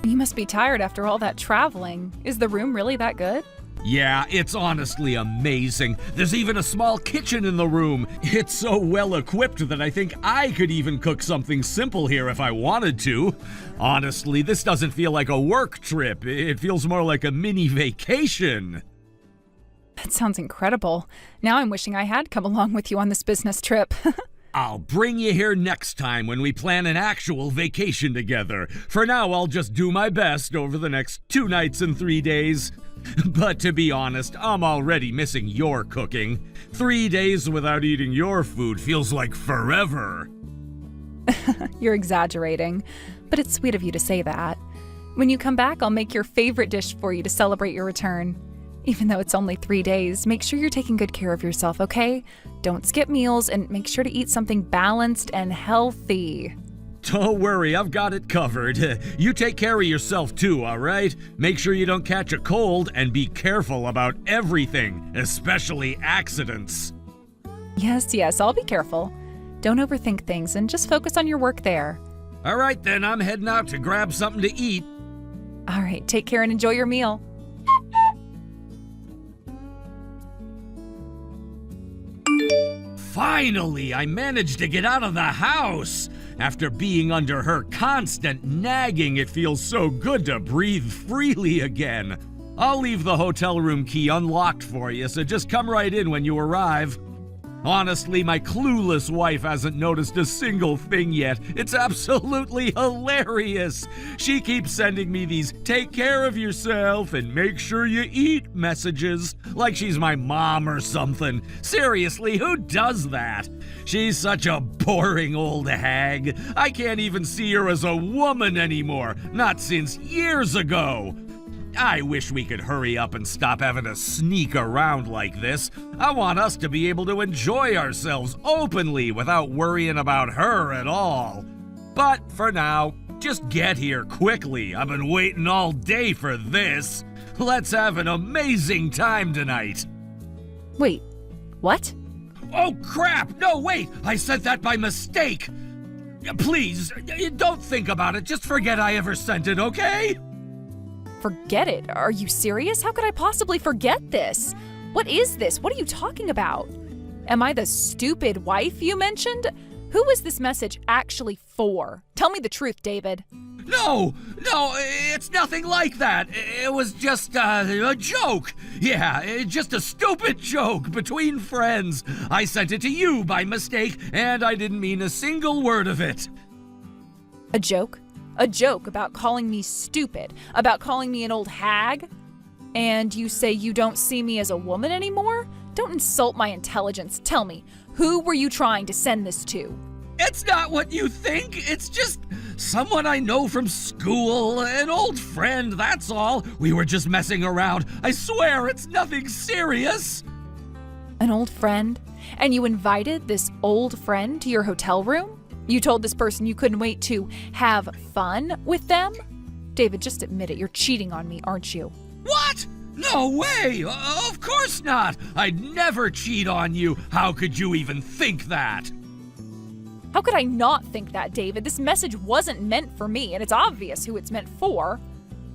You must be tired after all that traveling. Is the room really that good? Yeah, it's honestly amazing. There's even a small kitchen in the room. It's so well equipped that I think I could even cook something simple here if I wanted to. Honestly, this doesn't feel like a work trip. It feels more like a mini vacation. That sounds incredible. Now I'm wishing I had come along with you on this business trip. I'll bring you here next time when we plan an actual vacation together. For now, I'll just do my best over the next 2 nights and 3 days. But to be honest, I'm already missing your cooking. 3 days without eating your food feels like forever. You're exaggerating, but it's sweet of you to say that. When you come back, I'll make your favorite dish for you to celebrate your return. Even though it's only 3 days, make sure you're taking good care of yourself, okay? Don't skip meals and make sure to eat something balanced and healthy. Don't worry, I've got it covered. You take care of yourself too, all right? Make sure you don't catch a cold and be careful about everything, especially accidents. Yes, I'll be careful. Don't overthink things and just focus on your work there. All right, then, I'm heading out to grab something to eat. All right, take care and enjoy your meal. Finally, I managed to get out of the house. After being under her constant nagging, it feels so good to breathe freely again. I'll leave the hotel room key unlocked for you, so just come right in when you arrive. Honestly, my clueless wife hasn't noticed a single thing yet. It's absolutely hilarious. She keeps sending me these "take care of yourself and make sure you eat" messages, like she's my mom or something. Seriously, who does that? She's such a boring old hag. I can't even see her as a woman anymore, not since years ago. I wish we could hurry up and stop having to sneak around like this. I want us to be able to enjoy ourselves openly without worrying about her at all. But for now, just get here quickly. I've been waiting all day for this. Let's have an amazing time tonight. Wait, what? Oh crap! No, wait! I sent that by mistake! Please, don't think about it. Just forget I ever sent it, okay? Forget it? Are you serious? How could I possibly forget this? What is this? What are you talking about? Am I the stupid wife you mentioned? Who was this message actually for? Tell me the truth, David. No, it's nothing like that. It was just a joke. Yeah, just a stupid joke between friends. I sent it to you by mistake, and I didn't mean a single word of it. A joke? A joke about calling me stupid, about calling me an old hag? And you say you don't see me as a woman anymore? Don't insult my intelligence. Tell me, who were you trying to send this to? It's not what you think. It's just someone I know from school, an old friend, that's all. We were just messing around. I swear it's nothing serious. An old friend? And you invited this old friend to your hotel room? You told this person you couldn't wait to have fun with them? David, just admit it. You're cheating on me, aren't you? What? No way! Of course not! I'd never cheat on you. How could you even think that? How could I not think that, David? This message wasn't meant for me, and it's obvious who it's meant for.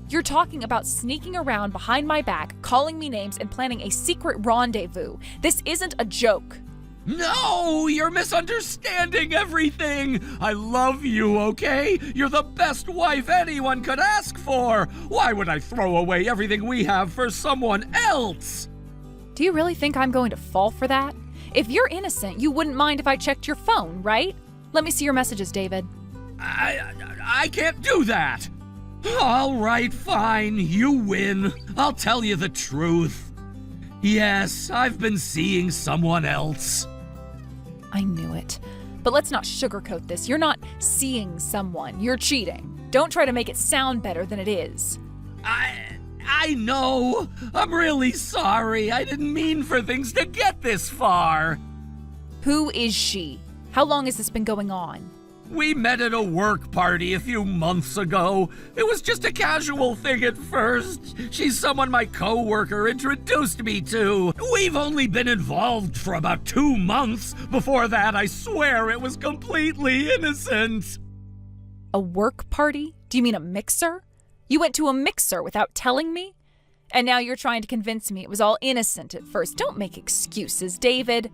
You're talking about sneaking around behind my back, calling me names, and planning a secret rendezvous. This isn't a joke. No, you're misunderstanding everything. I love you, okay? You're the best wife anyone could ask for. Why would I throw away everything we have for someone else? Do you really think I'm going to fall for that? If you're innocent, you wouldn't mind if I checked your phone, right? Let me see your messages, David. I can't do that. All right, fine. You win. I'll tell you the truth. Yes, I've been seeing someone else. I knew it. But let's not sugarcoat this. You're not seeing someone. You're cheating. Don't try to make it sound better than it is. I know. I'm really sorry. I didn't mean for things to get this far. Who is she? How long has this been going on? We met at a work party a few months ago. It was just a casual thing at first. She's someone my coworker introduced me to. We've only been involved for about 2 months. Before that, I swear it was completely innocent. A work party? Do you mean a mixer? You went to a mixer without telling me? And now you're trying to convince me it was all innocent at first. Don't make excuses, David.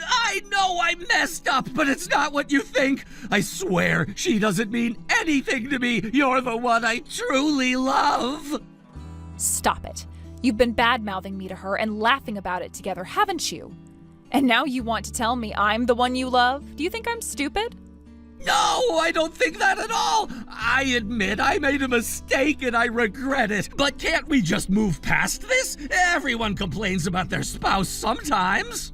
I know I messed up, but it's not what you think. I swear she doesn't mean anything to me. You're the one I truly love. Stop it. You've been bad-mouthing me to her and laughing about it together, haven't you? And now you want to tell me I'm the one you love? Do you think I'm stupid? No, I don't think that at all. I admit I made a mistake and I regret it. But can't we just move past this? Everyone complains about their spouse sometimes.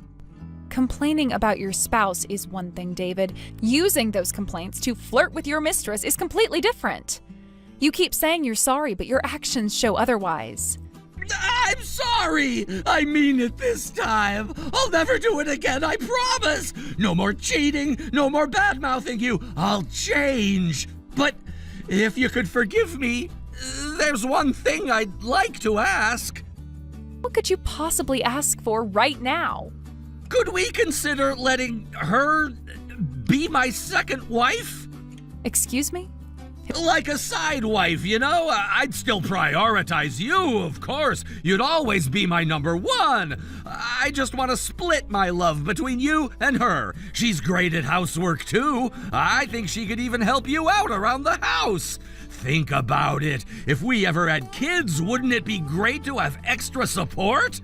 Complaining about your spouse is one thing, David. Using those complaints to flirt with your mistress is completely different. You keep saying you're sorry, but your actions show otherwise. I'm sorry. I mean it this time. I'll never do it again, I promise. No more cheating, no more bad-mouthing you. I'll change. But if you could forgive me, there's one thing I'd like to ask. What could you possibly ask for right now? Could we consider letting her be my second wife? Excuse me? Like a side wife, you know? I'd still prioritize you, of course. You'd always be my number one. I just want to split my love between you and her. She's great at housework, too. I think she could even help you out around the house. Think about it. If we ever had kids, wouldn't it be great to have extra support?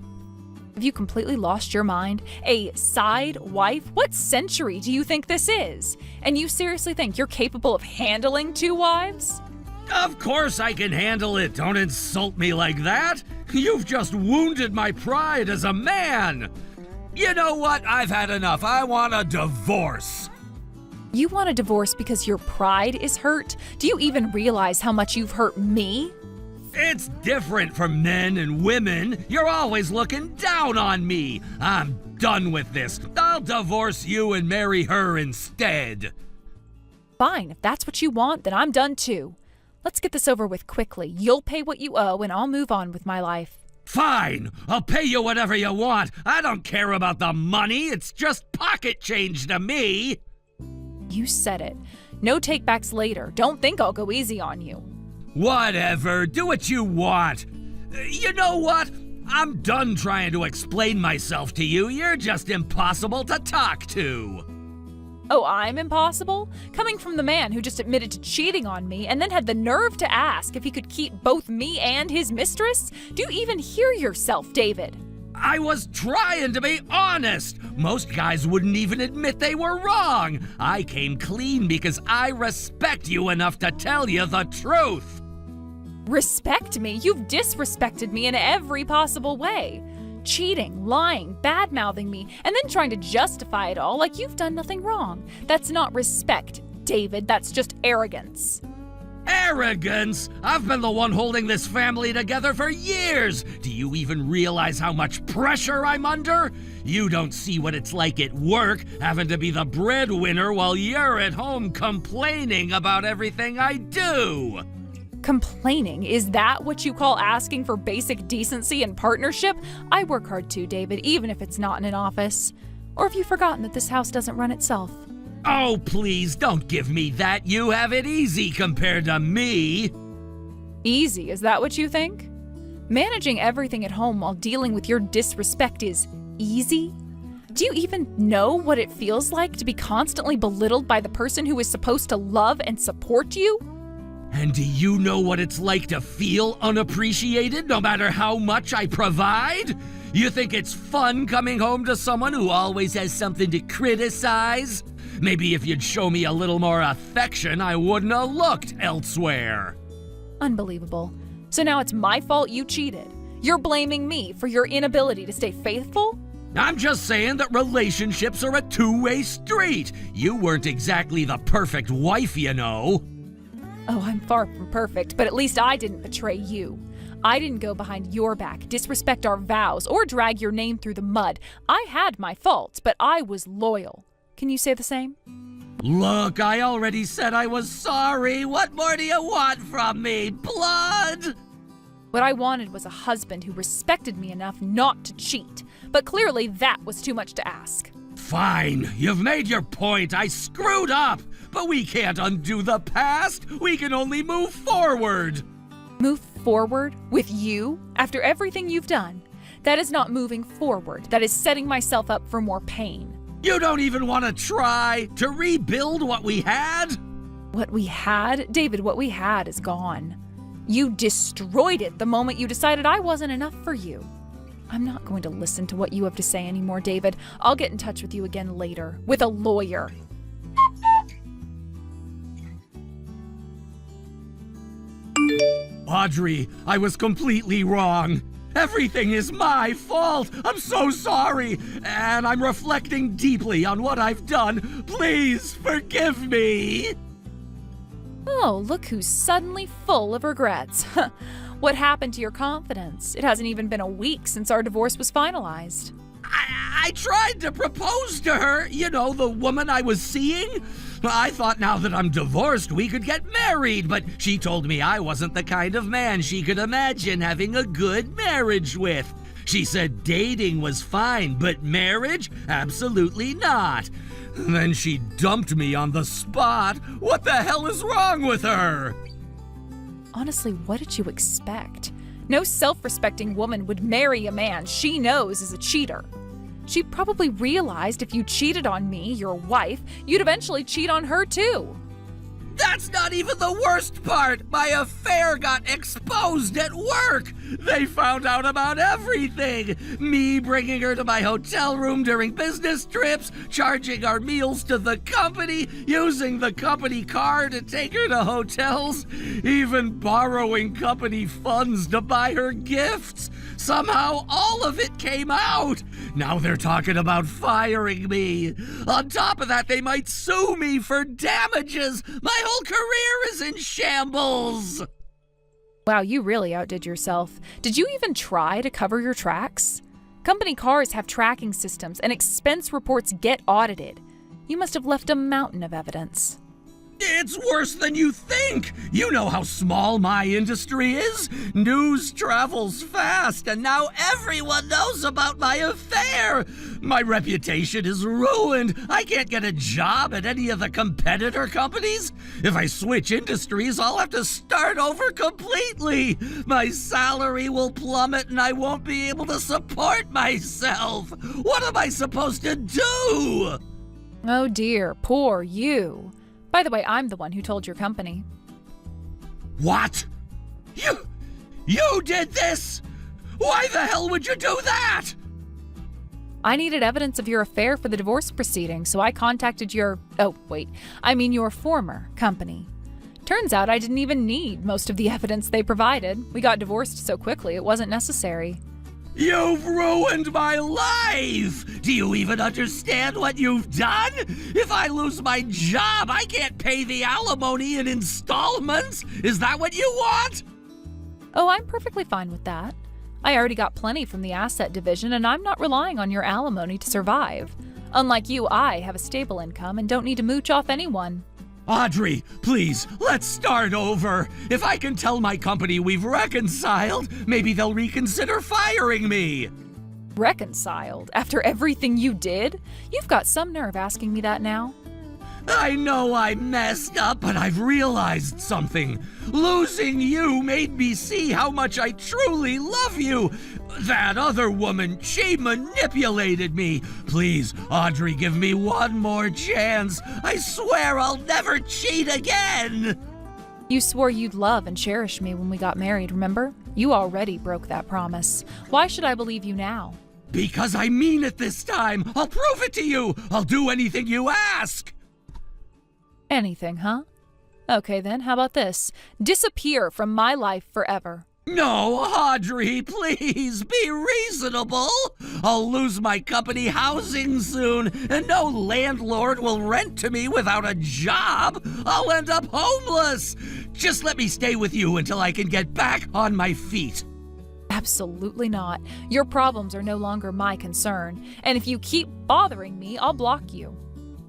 Have you completely lost your mind? A side wife? What century do you think this is? And you seriously think you're capable of handling 2 wives? Of course I can handle it. Don't insult me like that. You've just wounded my pride as a man. You know what? I've had enough. I want a divorce. You want a divorce because your pride is hurt? Do you even realize how much you've hurt me? It's different for men and women. You're always looking down on me. I'm done with this. I'll divorce you and marry her instead. Fine, if that's what you want, then I'm done too. Let's get this over with quickly. You'll pay what you owe and I'll move on with my life. Fine. I'll pay you whatever you want. I don't care about the money. It's just pocket change to me. You said it. No takebacks later. Don't think I'll go easy on you. Whatever, do what you want. You know what? I'm done trying to explain myself to you. You're just impossible to talk to. Oh, I'm impossible? Coming from the man who just admitted to cheating on me and then had the nerve to ask if he could keep both me and his mistress? Do you even hear yourself, David? I was trying to be honest. Most guys wouldn't even admit they were wrong. I came clean because I respect you enough to tell you the truth. Respect me? You've disrespected me in every possible way. Cheating, lying, bad-mouthing me, and then trying to justify it all like you've done nothing wrong. That's not respect, David. That's just arrogance. Arrogance? I've been the one holding this family together for years. Do you even realize how much pressure I'm under? You don't see what it's like at work, having to be the breadwinner while you're at home complaining about everything I do. Complaining? Is that what you call asking for basic decency and partnership? I work hard too, David, even if it's not in an office. Or have you forgotten that this house doesn't run itself? Oh, please, don't give me that. You have it easy compared to me. Easy, is that what you think? Managing everything at home while dealing with your disrespect is easy? Do you even know what it feels like to be constantly belittled by the person who is supposed to love and support you? And do you know what it's like to feel unappreciated no matter how much I provide? You think it's fun coming home to someone who always has something to criticize? Maybe if you'd show me a little more affection, I wouldn't have looked elsewhere. Unbelievable. So now it's my fault you cheated. You're blaming me for your inability to stay faithful? I'm just saying that relationships are a two-way street. You weren't exactly the perfect wife, you know. Oh, I'm far from perfect, but at least I didn't betray you. I didn't go behind your back, disrespect our vows, or drag your name through the mud. I had my faults, but I was loyal. Can you say the same? Look, I already said I was sorry. What more do you want from me? Blood? What I wanted was a husband who respected me enough not to cheat, but clearly that was too much to ask. Fine, you've made your point. I screwed up. But we can't undo the past. We can only move forward. Move forward with you after everything you've done? That is not moving forward. That is setting myself up for more pain. You don't even want to try to rebuild what we had? What we had? David, what we had is gone. You destroyed it the moment you decided I wasn't enough for you. I'm not going to listen to what you have to say anymore, David. I'll get in touch with you again later, with a lawyer. Audrey, I was completely wrong. Everything is my fault. I'm so sorry. And I'm reflecting deeply on what I've done. Please forgive me. Oh, look who's suddenly full of regrets. What happened to your confidence? It hasn't even been a week since our divorce was finalized. I tried to propose to her, you know, the woman I was seeing. I thought now that I'm divorced, we could get married, but she told me I wasn't the kind of man she could imagine having a good marriage with. She said dating was fine, but marriage? Absolutely not. Then she dumped me on the spot. What the hell is wrong with her? Honestly, what did you expect? No self-respecting woman would marry a man she knows is a cheater. She probably realized if you cheated on me, your wife, you'd eventually cheat on her too. That's not even the worst part. My affair got exposed at work. They found out about everything. Me bringing her to my hotel room during business trips, charging our meals to the company, using the company car to take her to hotels, even borrowing company funds to buy her gifts. Somehow all of it came out. Now they're talking about firing me. On top of that, they might sue me for damages. My whole career is in shambles. Wow, you really outdid yourself. Did you even try to cover your tracks? Company cars have tracking systems and expense reports get audited. You must have left a mountain of evidence. It's worse than you think. You know how small my industry is. News travels fast, and now everyone knows about my affair. My reputation is ruined. I can't get a job at any of the competitor companies. If I switch industries, I'll have to start over completely. My salary will plummet, and I won't be able to support myself. What am I supposed to do? Oh dear, poor you. By the way, I'm the one who told your company. What? You did this? Why the hell would you do that? I needed evidence of your affair for the divorce proceeding, so I contacted your former company. Turns out I didn't even need most of the evidence they provided. We got divorced so quickly it wasn't necessary. You've ruined my life! Do you even understand what you've done? If I lose my job, I can't pay the alimony in installments. Is that what you want? Oh, I'm perfectly fine with that. I already got plenty from the asset division, and I'm not relying on your alimony to survive. Unlike you, I have a stable income and don't need to mooch off anyone. Audrey, please, let's start over. If I can tell my company we've reconciled, maybe they'll reconsider firing me. Reconciled? After everything you did? You've got some nerve asking me that now. I know I messed up, but I've realized something. Losing you made me see how much I truly love you. That other woman, she manipulated me. Please, Audrey, give me one more chance. I swear I'll never cheat again. You swore you'd love and cherish me when we got married, remember? You already broke that promise. Why should I believe you now? Because I mean it this time. I'll prove it to you. I'll do anything you ask. Anything, huh? Okay then, how about this? Disappear from my life forever. No, Audrey, please, be reasonable. I'll lose my company housing soon, and no landlord will rent to me without a job. I'll end up homeless. Just let me stay with you until I can get back on my feet. Absolutely not. Your problems are no longer my concern, and if you keep bothering me, I'll block you.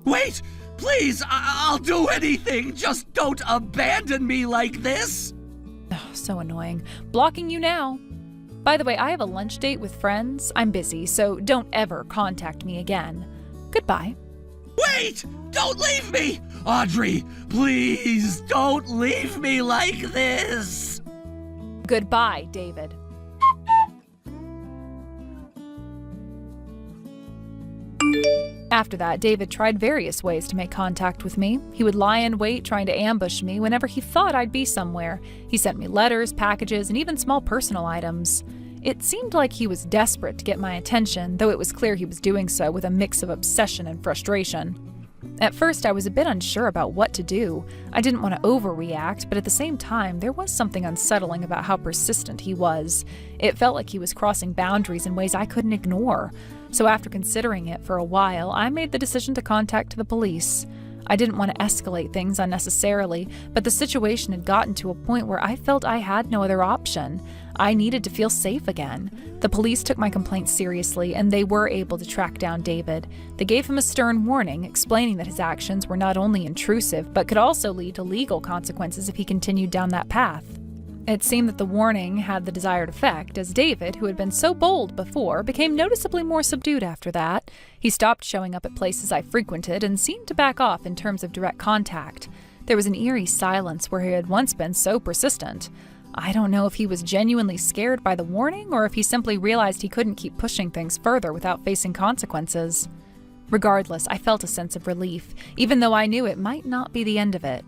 Wait, please, I'll do anything. Just don't abandon me like this. Oh, so annoying. Blocking you now. By the way, I have a lunch date with friends. I'm busy, so don't ever contact me again. Goodbye. Wait! Don't leave me! Audrey, please don't leave me like this! Goodbye, David. After that, David tried various ways to make contact with me. He would lie in wait trying to ambush me whenever he thought I'd be somewhere. He sent me letters, packages, and even small personal items. It seemed like he was desperate to get my attention, though it was clear he was doing so with a mix of obsession and frustration. At first, I was a bit unsure about what to do. I didn't want to overreact, but at the same time, there was something unsettling about how persistent he was. It felt like he was crossing boundaries in ways I couldn't ignore. So after considering it for a while, I made the decision to contact the police. I didn't want to escalate things unnecessarily, but the situation had gotten to a point where I felt I had no other option. I needed to feel safe again. The police took my complaint seriously, and they were able to track down David. They gave him a stern warning, explaining that his actions were not only intrusive, but could also lead to legal consequences if he continued down that path. It seemed that the warning had the desired effect, as David, who had been so bold before, became noticeably more subdued after that. He stopped showing up at places I frequented and seemed to back off in terms of direct contact. There was an eerie silence where he had once been so persistent. I don't know if he was genuinely scared by the warning or if he simply realized he couldn't keep pushing things further without facing consequences. Regardless, I felt a sense of relief, even though I knew it might not be the end of it.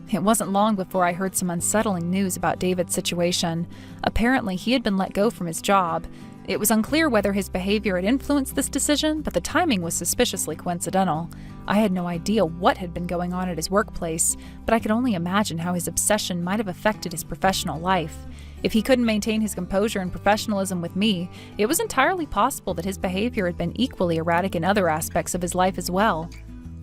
It wasn't long before I heard some unsettling news about David's situation. Apparently, he had been let go from his job. It was unclear whether his behavior had influenced this decision, but the timing was suspiciously coincidental. I had no idea what had been going on at his workplace, but I could only imagine how his obsession might have affected his professional life. If he couldn't maintain his composure and professionalism with me, it was entirely possible that his behavior had been equally erratic in other aspects of his life as well.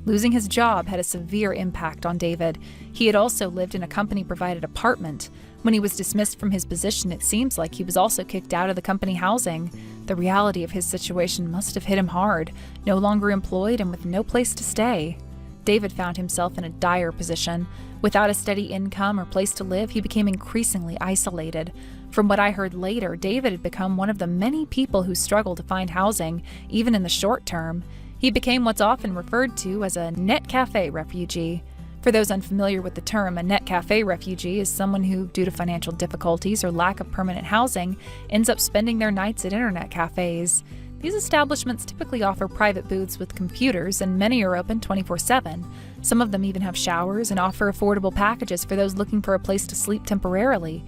Losing his job had a severe impact on David. He had also lived in a company-provided apartment. When he was dismissed from his position, it seems like he was also kicked out of the company housing. The reality of his situation must have hit him hard, no longer employed and with no place to stay. David found himself in a dire position. Without a steady income or place to live, he became increasingly isolated. From what I heard later, David had become one of the many people who struggle to find housing, even in the short term. He became what's often referred to as a net cafe refugee. For those unfamiliar with the term, a net cafe refugee is someone who, due to financial difficulties or lack of permanent housing, ends up spending their nights at internet cafes. These establishments typically offer private booths with computers, and many are open 24/7. Some of them even have showers and offer affordable packages for those looking for a place to sleep temporarily.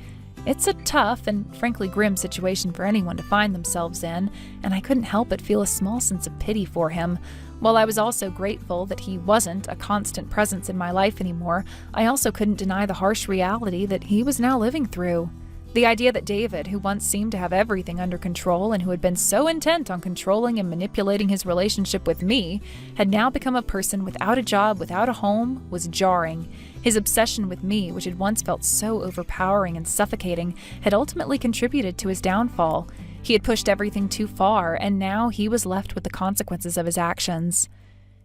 It's a tough and frankly grim situation for anyone to find themselves in, and I couldn't help but feel a small sense of pity for him. While I was also grateful that he wasn't a constant presence in my life anymore, I also couldn't deny the harsh reality that he was now living through. The idea that David, who once seemed to have everything under control and who had been so intent on controlling and manipulating his relationship with me, had now become a person without a job, without a home, was jarring. His obsession with me, which had once felt so overpowering and suffocating, had ultimately contributed to his downfall. He had pushed everything too far, and now he was left with the consequences of his actions.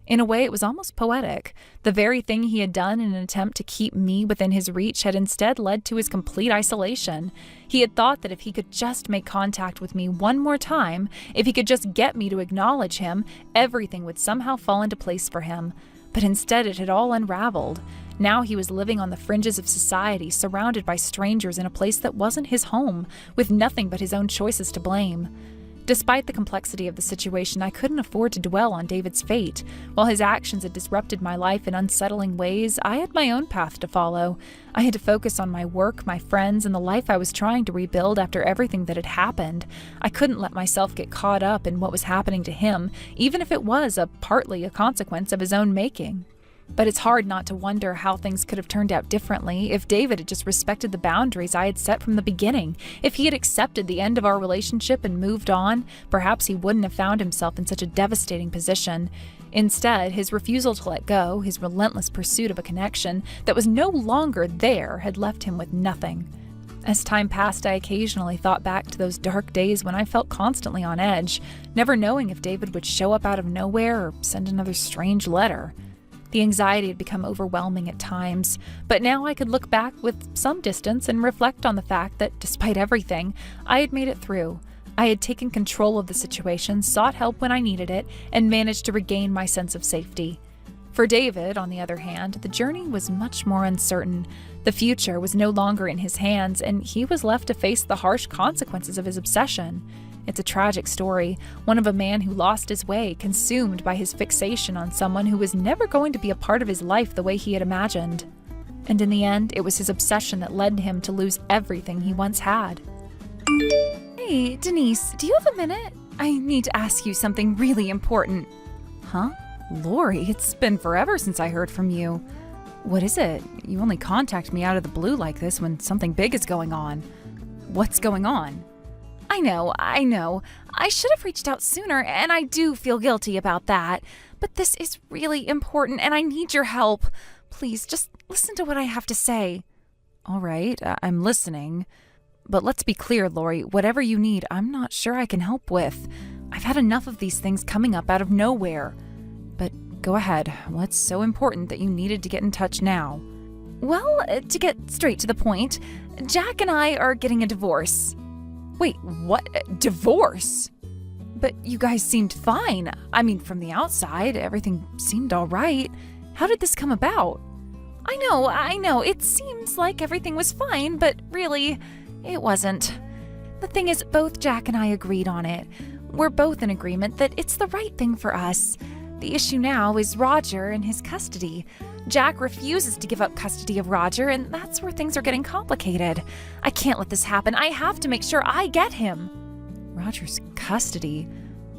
In a way, it was almost poetic. The very thing he had done in an attempt to keep me within his reach had instead led to his complete isolation. He had thought that if he could just make contact with me one more time, if he could just get me to acknowledge him, everything would somehow fall into place for him. But instead, it had all unraveled. Now he was living on the fringes of society, surrounded by strangers in a place that wasn't his home, with nothing but his own choices to blame. Despite the complexity of the situation, I couldn't afford to dwell on David's fate. While his actions had disrupted my life in unsettling ways, I had my own path to follow. I had to focus on my work, my friends, and the life I was trying to rebuild after everything that had happened. I couldn't let myself get caught up in what was happening to him, even if it was partly a consequence of his own making. But it's hard not to wonder how things could have turned out differently if David had just respected the boundaries I had set from the beginning. If he had accepted the end of our relationship and moved on, perhaps he wouldn't have found himself in such a devastating position. Instead, his refusal to let go, his relentless pursuit of a connection that was no longer there, had left him with nothing. As time passed, I occasionally thought back to those dark days when I felt constantly on edge, never knowing if David would show up out of nowhere or send another strange letter. The anxiety had become overwhelming at times, but now I could look back with some distance and reflect on the fact that, despite everything, I had made it through. I had taken control of the situation, sought help when I needed it, and managed to regain my sense of safety. For David, on the other hand, the journey was much more uncertain. The future was no longer in his hands, and he was left to face the harsh consequences of his obsession. It's a tragic story, one of a man who lost his way, consumed by his fixation on someone who was never going to be a part of his life the way he had imagined. And in the end, it was his obsession that led him to lose everything he once had. Hey, Denise, do you have a minute? I need to ask you something really important. Huh? Lori, it's been forever since I heard from you. What is it? You only contact me out of the blue like this when something big is going on. What's going on? I know. I should have reached out sooner, and I do feel guilty about that. But this is really important, and I need your help. Please, just listen to what I have to say. All right, I'm listening. But let's be clear, Lori, whatever you need, I'm not sure I can help with. I've had enough of these things coming up out of nowhere. But go ahead. What's so important that you needed to get in touch now? Well, to get straight to the point, Jack and I are getting a divorce. Wait, what? Divorce? But you guys seemed fine. I mean, from the outside, everything seemed all right. How did this come about? I know. It seems like everything was fine, but really, it wasn't. The thing is, both Jack and I agreed on it. We're both in agreement that it's the right thing for us. The issue now is Roger and his custody. Jack refuses to give up custody of Roger, and that's where things are getting complicated. I can't let this happen. I have to make sure I get him. Roger's custody?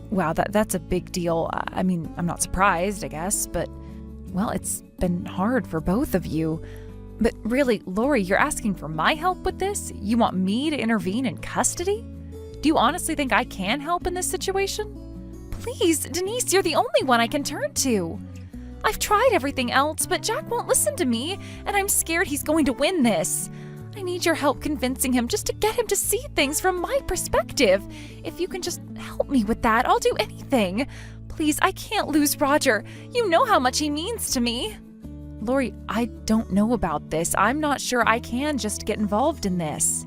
Wow, that's a big deal. I mean, I'm not surprised, I guess, but, well, it's been hard for both of you. But really, Lori, you're asking for my help with this? You want me to intervene in custody? Do you honestly think I can help in this situation? Please, Denise, you're the only one I can turn to. I've tried everything else, but Jack won't listen to me, and I'm scared he's going to win this. I need your help convincing him just to get him to see things from my perspective. If you can just help me with that, I'll do anything. Please, I can't lose Roger. You know how much he means to me. Lori, I don't know about this. I'm not sure I can just get involved in this.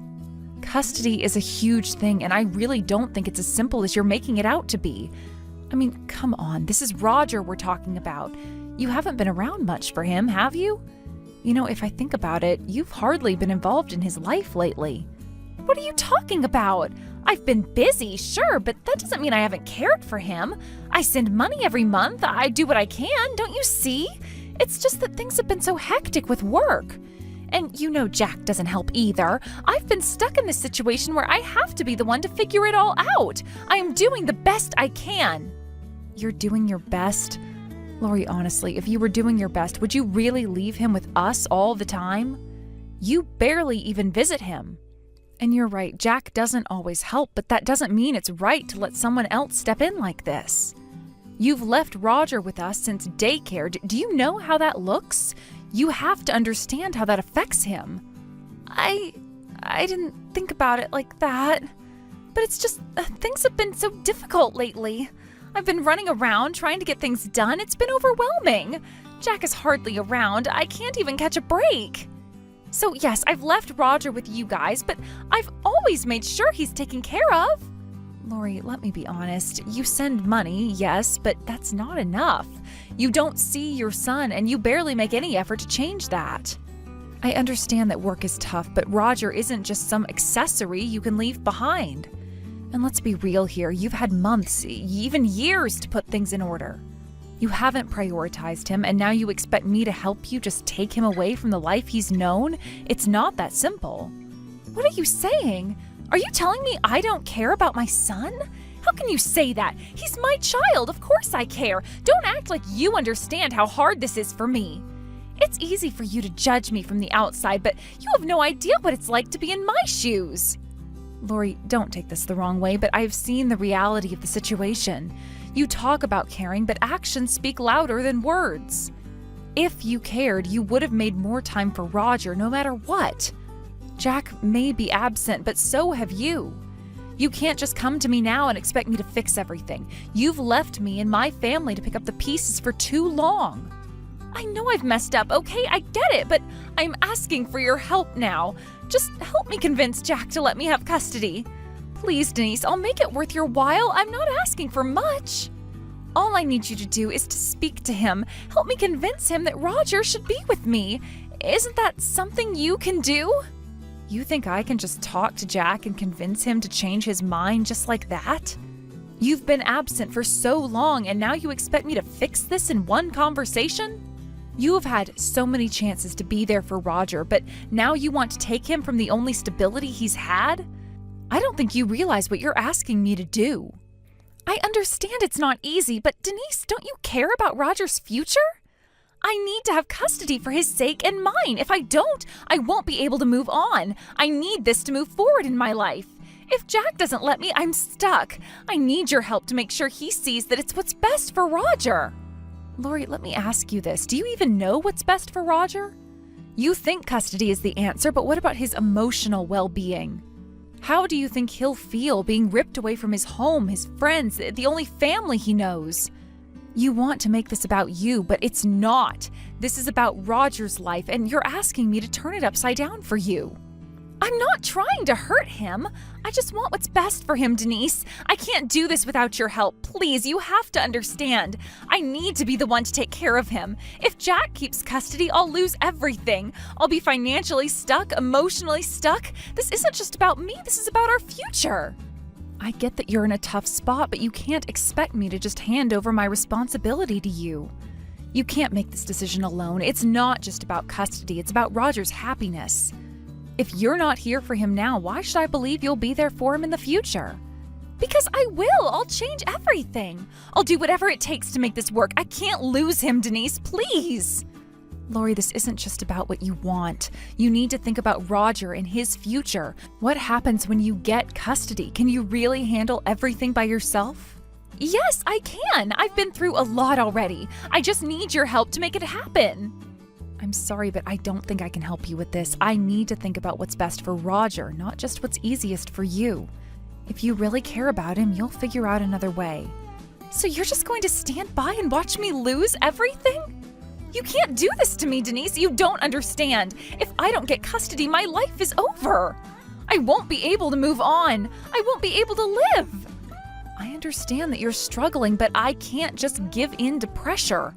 Custody is a huge thing, and I really don't think it's as simple as you're making it out to be. I mean, come on, this is Roger we're talking about. You haven't been around much for him, have you? You know, if I think about it, you've hardly been involved in his life lately. What are you talking about? I've been busy, sure, but that doesn't mean I haven't cared for him. I send money every month. I do what I can, don't you see? It's just that things have been so hectic with work. And you know Jack doesn't help either. I've been stuck in this situation where I have to be the one to figure it all out. I am doing the best I can. You're doing your best? Lori, honestly, if you were doing your best, would you really leave him with us all the time? You barely even visit him. And you're right, Jack doesn't always help, but that doesn't mean it's right to let someone else step in like this. You've left Roger with us since daycare. Do you know how that looks? You have to understand how that affects him. I didn't think about it like that. But it's just, things have been so difficult lately. I've been running around trying to get things done. It's been overwhelming. Jack is hardly around. I can't even catch a break. So yes, I've left Roger with you guys, but I've always made sure he's taken care of. Lori, let me be honest. You send money, yes, but that's not enough. You don't see your son, and you barely make any effort to change that. I understand that work is tough, but Roger isn't just some accessory you can leave behind. And let's be real here, you've had months, even years to put things in order. You haven't prioritized him, and now you expect me to help you just take him away from the life he's known? It's not that simple. What are you saying? Are you telling me I don't care about my son? How can you say that? He's my child. Of course I care. Don't act like you understand how hard this is for me. It's easy for you to judge me from the outside, but you have no idea what it's like to be in my shoes. Lori, don't take this the wrong way, but I've seen the reality of the situation. You talk about caring, but actions speak louder than words. If you cared, you would have made more time for Roger no matter what. Jack may be absent, but so have you. You can't just come to me now and expect me to fix everything. You've left me and my family to pick up the pieces for too long. I know I've messed up, okay? I get it, but I'm asking for your help now. Just help me convince Jack to let me have custody. Please, Denise, I'll make it worth your while. I'm not asking for much. All I need you to do is to speak to him. Help me convince him that Roger should be with me. Isn't that something you can do? You think I can just talk to Jack and convince him to change his mind just like that? You've been absent for so long, and now you expect me to fix this in one conversation? You have had so many chances to be there for Roger, but now you want to take him from the only stability he's had? I don't think you realize what you're asking me to do. I understand it's not easy, but Denise, don't you care about Roger's future? I need to have custody for his sake and mine. If I don't, I won't be able to move on. I need this to move forward in my life. If Jack doesn't let me, I'm stuck. I need your help to make sure he sees that it's what's best for Roger. Lori, let me ask you this. Do you even know what's best for Roger? You think custody is the answer, but what about his emotional well-being? How do you think he'll feel being ripped away from his home, his friends, the only family he knows? You want to make this about you, but it's not. This is about Roger's life, and you're asking me to turn it upside down for you. I'm not trying to hurt him. I just want what's best for him, Denise. I can't do this without your help. Please, you have to understand. I need to be the one to take care of him. If Jack keeps custody, I'll lose everything. I'll be financially stuck, emotionally stuck. This isn't just about me. This is about our future. I get that you're in a tough spot, but you can't expect me to just hand over my responsibility to you. You can't make this decision alone. It's not just about custody. It's about Roger's happiness. If you're not here for him now, why should I believe you'll be there for him in the future? Because I will. I'll change everything. I'll do whatever it takes to make this work. I can't lose him, Denise. Please. Lori, this isn't just about what you want. You need to think about Roger and his future. What happens when you get custody? Can you really handle everything by yourself? Yes, I can. I've been through a lot already. I just need your help to make it happen. I'm sorry, but I don't think I can help you with this. I need to think about what's best for Roger, not just what's easiest for you. If you really care about him, you'll figure out another way. So you're just going to stand by and watch me lose everything? You can't do this to me, Denise. You don't understand. If I don't get custody, my life is over. I won't be able to move on. I won't be able to live. I understand that you're struggling, but I can't just give in to pressure.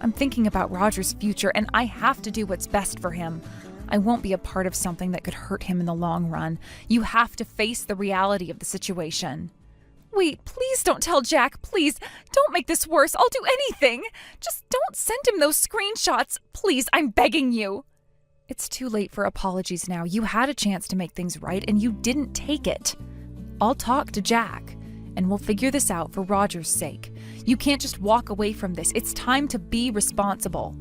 I'm thinking about Roger's future, and I have to do what's best for him. I won't be a part of something that could hurt him in the long run. You have to face the reality of the situation. Wait, please don't tell Jack. Please, don't make this worse. I'll do anything. Just don't send him those screenshots. Please, I'm begging you. It's too late for apologies now. You had a chance to make things right, and you didn't take it. I'll talk to Jack, and we'll figure this out for Roger's sake. You can't just walk away from this. It's time to be responsible.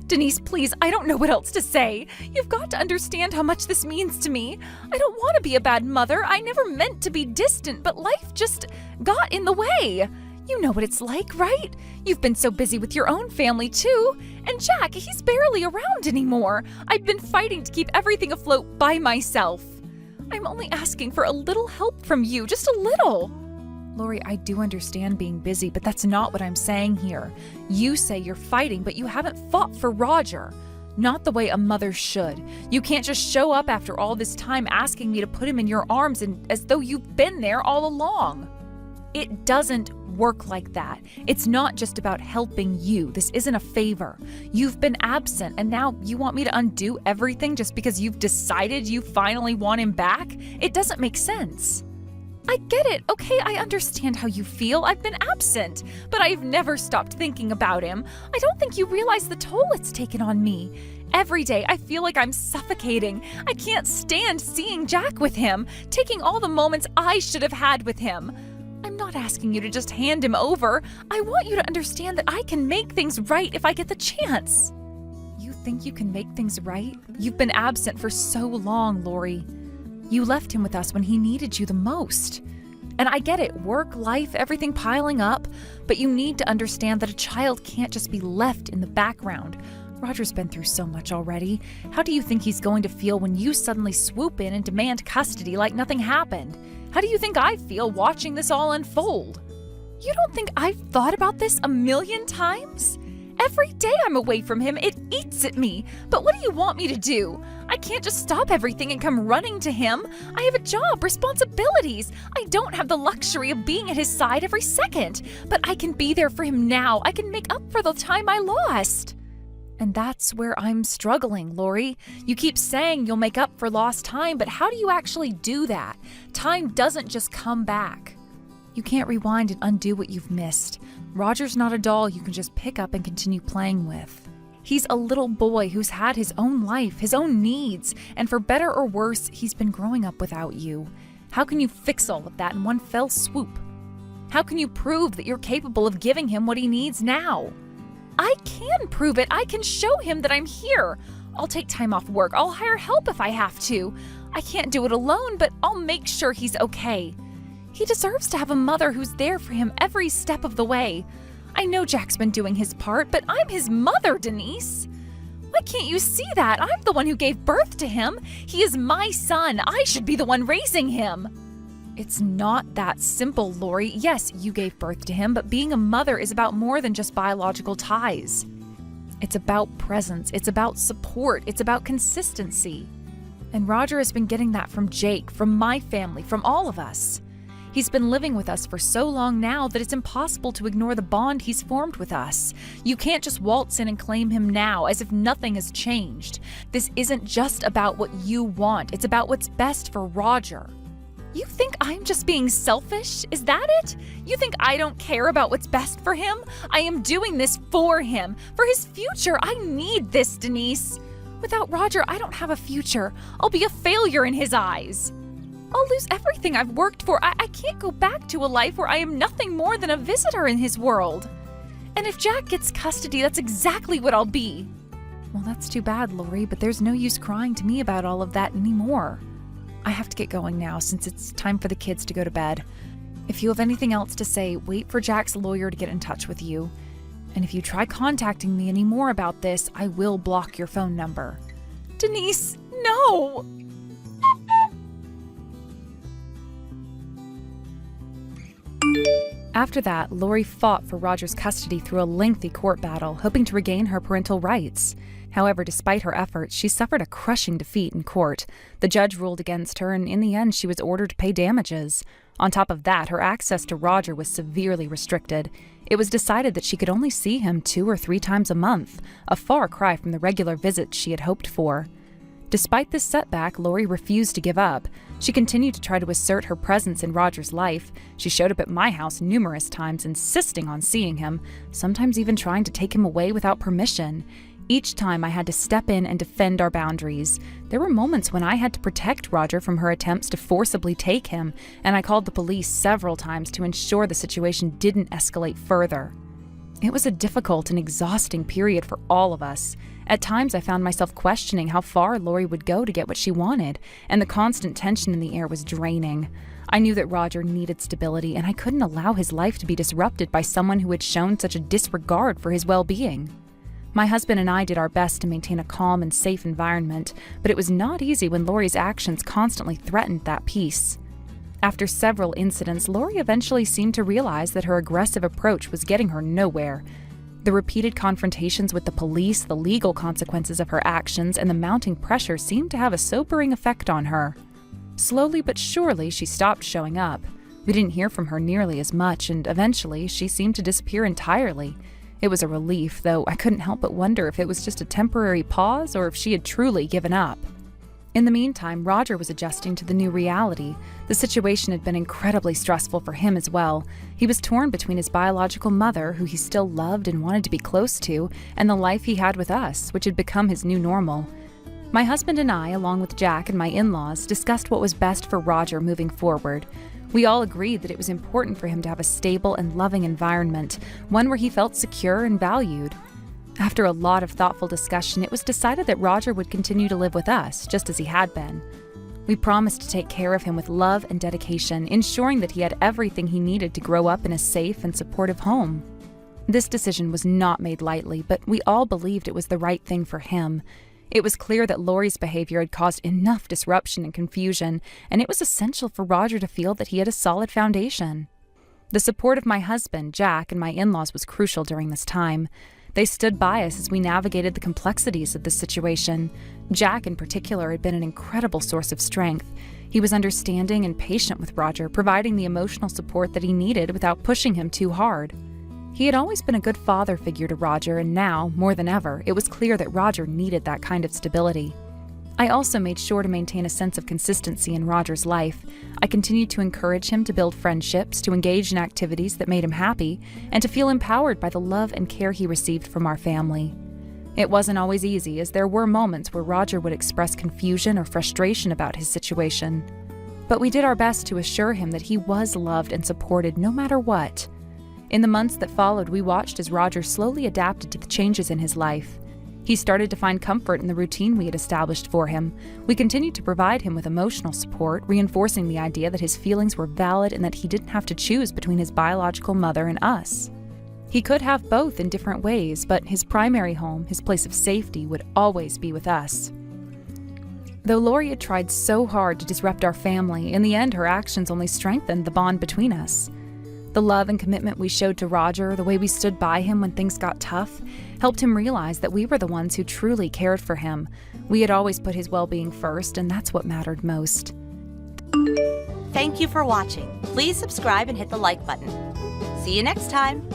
Denise, please, I don't know what else to say. You've got to understand how much this means to me. I don't want to be a bad mother. I never meant to be distant, but life just got in the way. You know what it's like, right? You've been so busy with your own family, too. And Jack, he's barely around anymore. I've been fighting to keep everything afloat by myself. I'm only asking for a little help from you, just a little. Lori, I do understand being busy, but that's not what I'm saying here. You say you're fighting, but you haven't fought for Roger. Not the way a mother should. You can't just show up after all this time asking me to put him in your arms and as though you've been there all along. It doesn't work like that. It's not just about helping you. This isn't a favor. You've been absent, and now you want me to undo everything just because you've decided you finally want him back? It doesn't make sense. I get it. Okay, I understand how you feel. I've been absent, but I've never stopped thinking about him. I don't think you realize the toll it's taken on me. Every day, I feel like I'm suffocating. I can't stand seeing Jack with him, taking all the moments I should have had with him. I'm not asking you to just hand him over. I want you to understand that I can make things right if I get the chance. You think you can make things right? You've been absent for so long, Lori. You left him with us when he needed you the most. And I get it, work, life, everything piling up, but you need to understand that a child can't just be left in the background. Roger's been through so much already. How do you think he's going to feel when you suddenly swoop in and demand custody like nothing happened? How do you think I feel watching this all unfold? You don't think I've thought about this 1,000,000 times? Every day I'm away from him, it eats at me. But what do you want me to do? I can't just stop everything and come running to him. I have a job, responsibilities. I don't have the luxury of being at his side every second. But I can be there for him now. I can make up for the time I lost. And that's where I'm struggling, Lori. You keep saying you'll make up for lost time, but how do you actually do that? Time doesn't just come back. You can't rewind and undo what you've missed. Roger's not a doll you can just pick up and continue playing with. He's a little boy who's had his own life, his own needs, and for better or worse, he's been growing up without you. How can you fix all of that in one fell swoop? How can you prove that you're capable of giving him what he needs now? I can prove it. I can show him that I'm here. I'll take time off work. I'll hire help if I have to. I can't do it alone, but I'll make sure he's okay. He deserves to have a mother who's there for him every step of the way. I know Jack's been doing his part, but I'm his mother, Denise. Why can't you see that? I'm the one who gave birth to him. He is my son. I should be the one raising him. It's not that simple, Lori. Yes, you gave birth to him, but being a mother is about more than just biological ties. It's about presence, it's about support, it's about consistency. And Roger has been getting that from Jake, from my family, from all of us. He's been living with us for so long now that it's impossible to ignore the bond he's formed with us. You can't just waltz in and claim him now as if nothing has changed. This isn't just about what you want, it's about what's best for Roger. You think I'm just being selfish? Is that it? You think I don't care about what's best for him? I am doing this for him, for his future. I need this, Denise. Without Roger, I don't have a future. I'll be a failure in his eyes. I'll lose everything I've worked for. I can't go back to a life where I am nothing more than a visitor in his world. And if Jack gets custody, that's exactly what I'll be. Well, that's too bad, Lori, but there's no use crying to me about all of that anymore. I have to get going now since it's time for the kids to go to bed. If you have anything else to say, wait for Jack's lawyer to get in touch with you. And if you try contacting me any more about this, I will block your phone number. Denise, no! After that, Lori fought for Roger's custody through a lengthy court battle, hoping to regain her parental rights. However, despite her efforts, she suffered a crushing defeat in court. The judge ruled against her, and in the end, she was ordered to pay damages. On top of that, her access to Roger was severely restricted. It was decided that she could only see him 2 or 3 times a month, a far cry from the regular visits she had hoped for. Despite this setback, Lori refused to give up. She continued to try to assert her presence in Roger's life. She showed up at my house numerous times, insisting on seeing him, sometimes even trying to take him away without permission. Each time I had to step in and defend our boundaries. There were moments when I had to protect Roger from her attempts to forcibly take him, and I called the police several times to ensure the situation didn't escalate further. It was a difficult and exhausting period for all of us. At times, I found myself questioning how far Lori would go to get what she wanted, and the constant tension in the air was draining. I knew that Roger needed stability, and I couldn't allow his life to be disrupted by someone who had shown such a disregard for his well-being. My husband and I did our best to maintain a calm and safe environment, but it was not easy when Lori's actions constantly threatened that peace. After several incidents, Lori eventually seemed to realize that her aggressive approach was getting her nowhere. The repeated confrontations with the police, the legal consequences of her actions, and the mounting pressure seemed to have a sobering effect on her. Slowly but surely, she stopped showing up. We didn't hear from her nearly as much, and eventually, she seemed to disappear entirely. It was a relief, though I couldn't help but wonder if it was just a temporary pause or if she had truly given up. In the meantime, Roger was adjusting to the new reality. The situation had been incredibly stressful for him as well. He was torn between his biological mother, who he still loved and wanted to be close to, and the life he had with us, which had become his new normal. My husband and I, along with Jack and my in-laws, discussed what was best for Roger moving forward. We all agreed that it was important for him to have a stable and loving environment, one where he felt secure and valued. After a lot of thoughtful discussion, it was decided that Roger would continue to live with us, just as he had been. We promised to take care of him with love and dedication, ensuring that he had everything he needed to grow up in a safe and supportive home. This decision was not made lightly, but we all believed it was the right thing for him. It was clear that Lori's behavior had caused enough disruption and confusion, and it was essential for Roger to feel that he had a solid foundation. The support of my husband, Jack, and my in-laws was crucial during this time. They stood by us as we navigated the complexities of this situation. Jack, in particular, had been an incredible source of strength. He was understanding and patient with Roger, providing the emotional support that he needed without pushing him too hard. He had always been a good father figure to Roger, and now, more than ever, it was clear that Roger needed that kind of stability. I also made sure to maintain a sense of consistency in Roger's life. I continued to encourage him to build friendships, to engage in activities that made him happy, and to feel empowered by the love and care he received from our family. It wasn't always easy, as there were moments where Roger would express confusion or frustration about his situation. But we did our best to assure him that he was loved and supported no matter what. In the months that followed, we watched as Roger slowly adapted to the changes in his life. He started to find comfort in the routine we had established for him. We continued to provide him with emotional support, reinforcing the idea that his feelings were valid and that he didn't have to choose between his biological mother and us. He could have both in different ways, but his primary home, his place of safety, would always be with us. Though Lori had tried so hard to disrupt our family, in the end her actions only strengthened the bond between us. The love and commitment we showed to Roger, the way we stood by him when things got tough, helped him realize that we were the ones who truly cared for him. We had always put his well-being first, and that's what mattered most. Thank you for watching. Please subscribe and hit the like button. See you next time.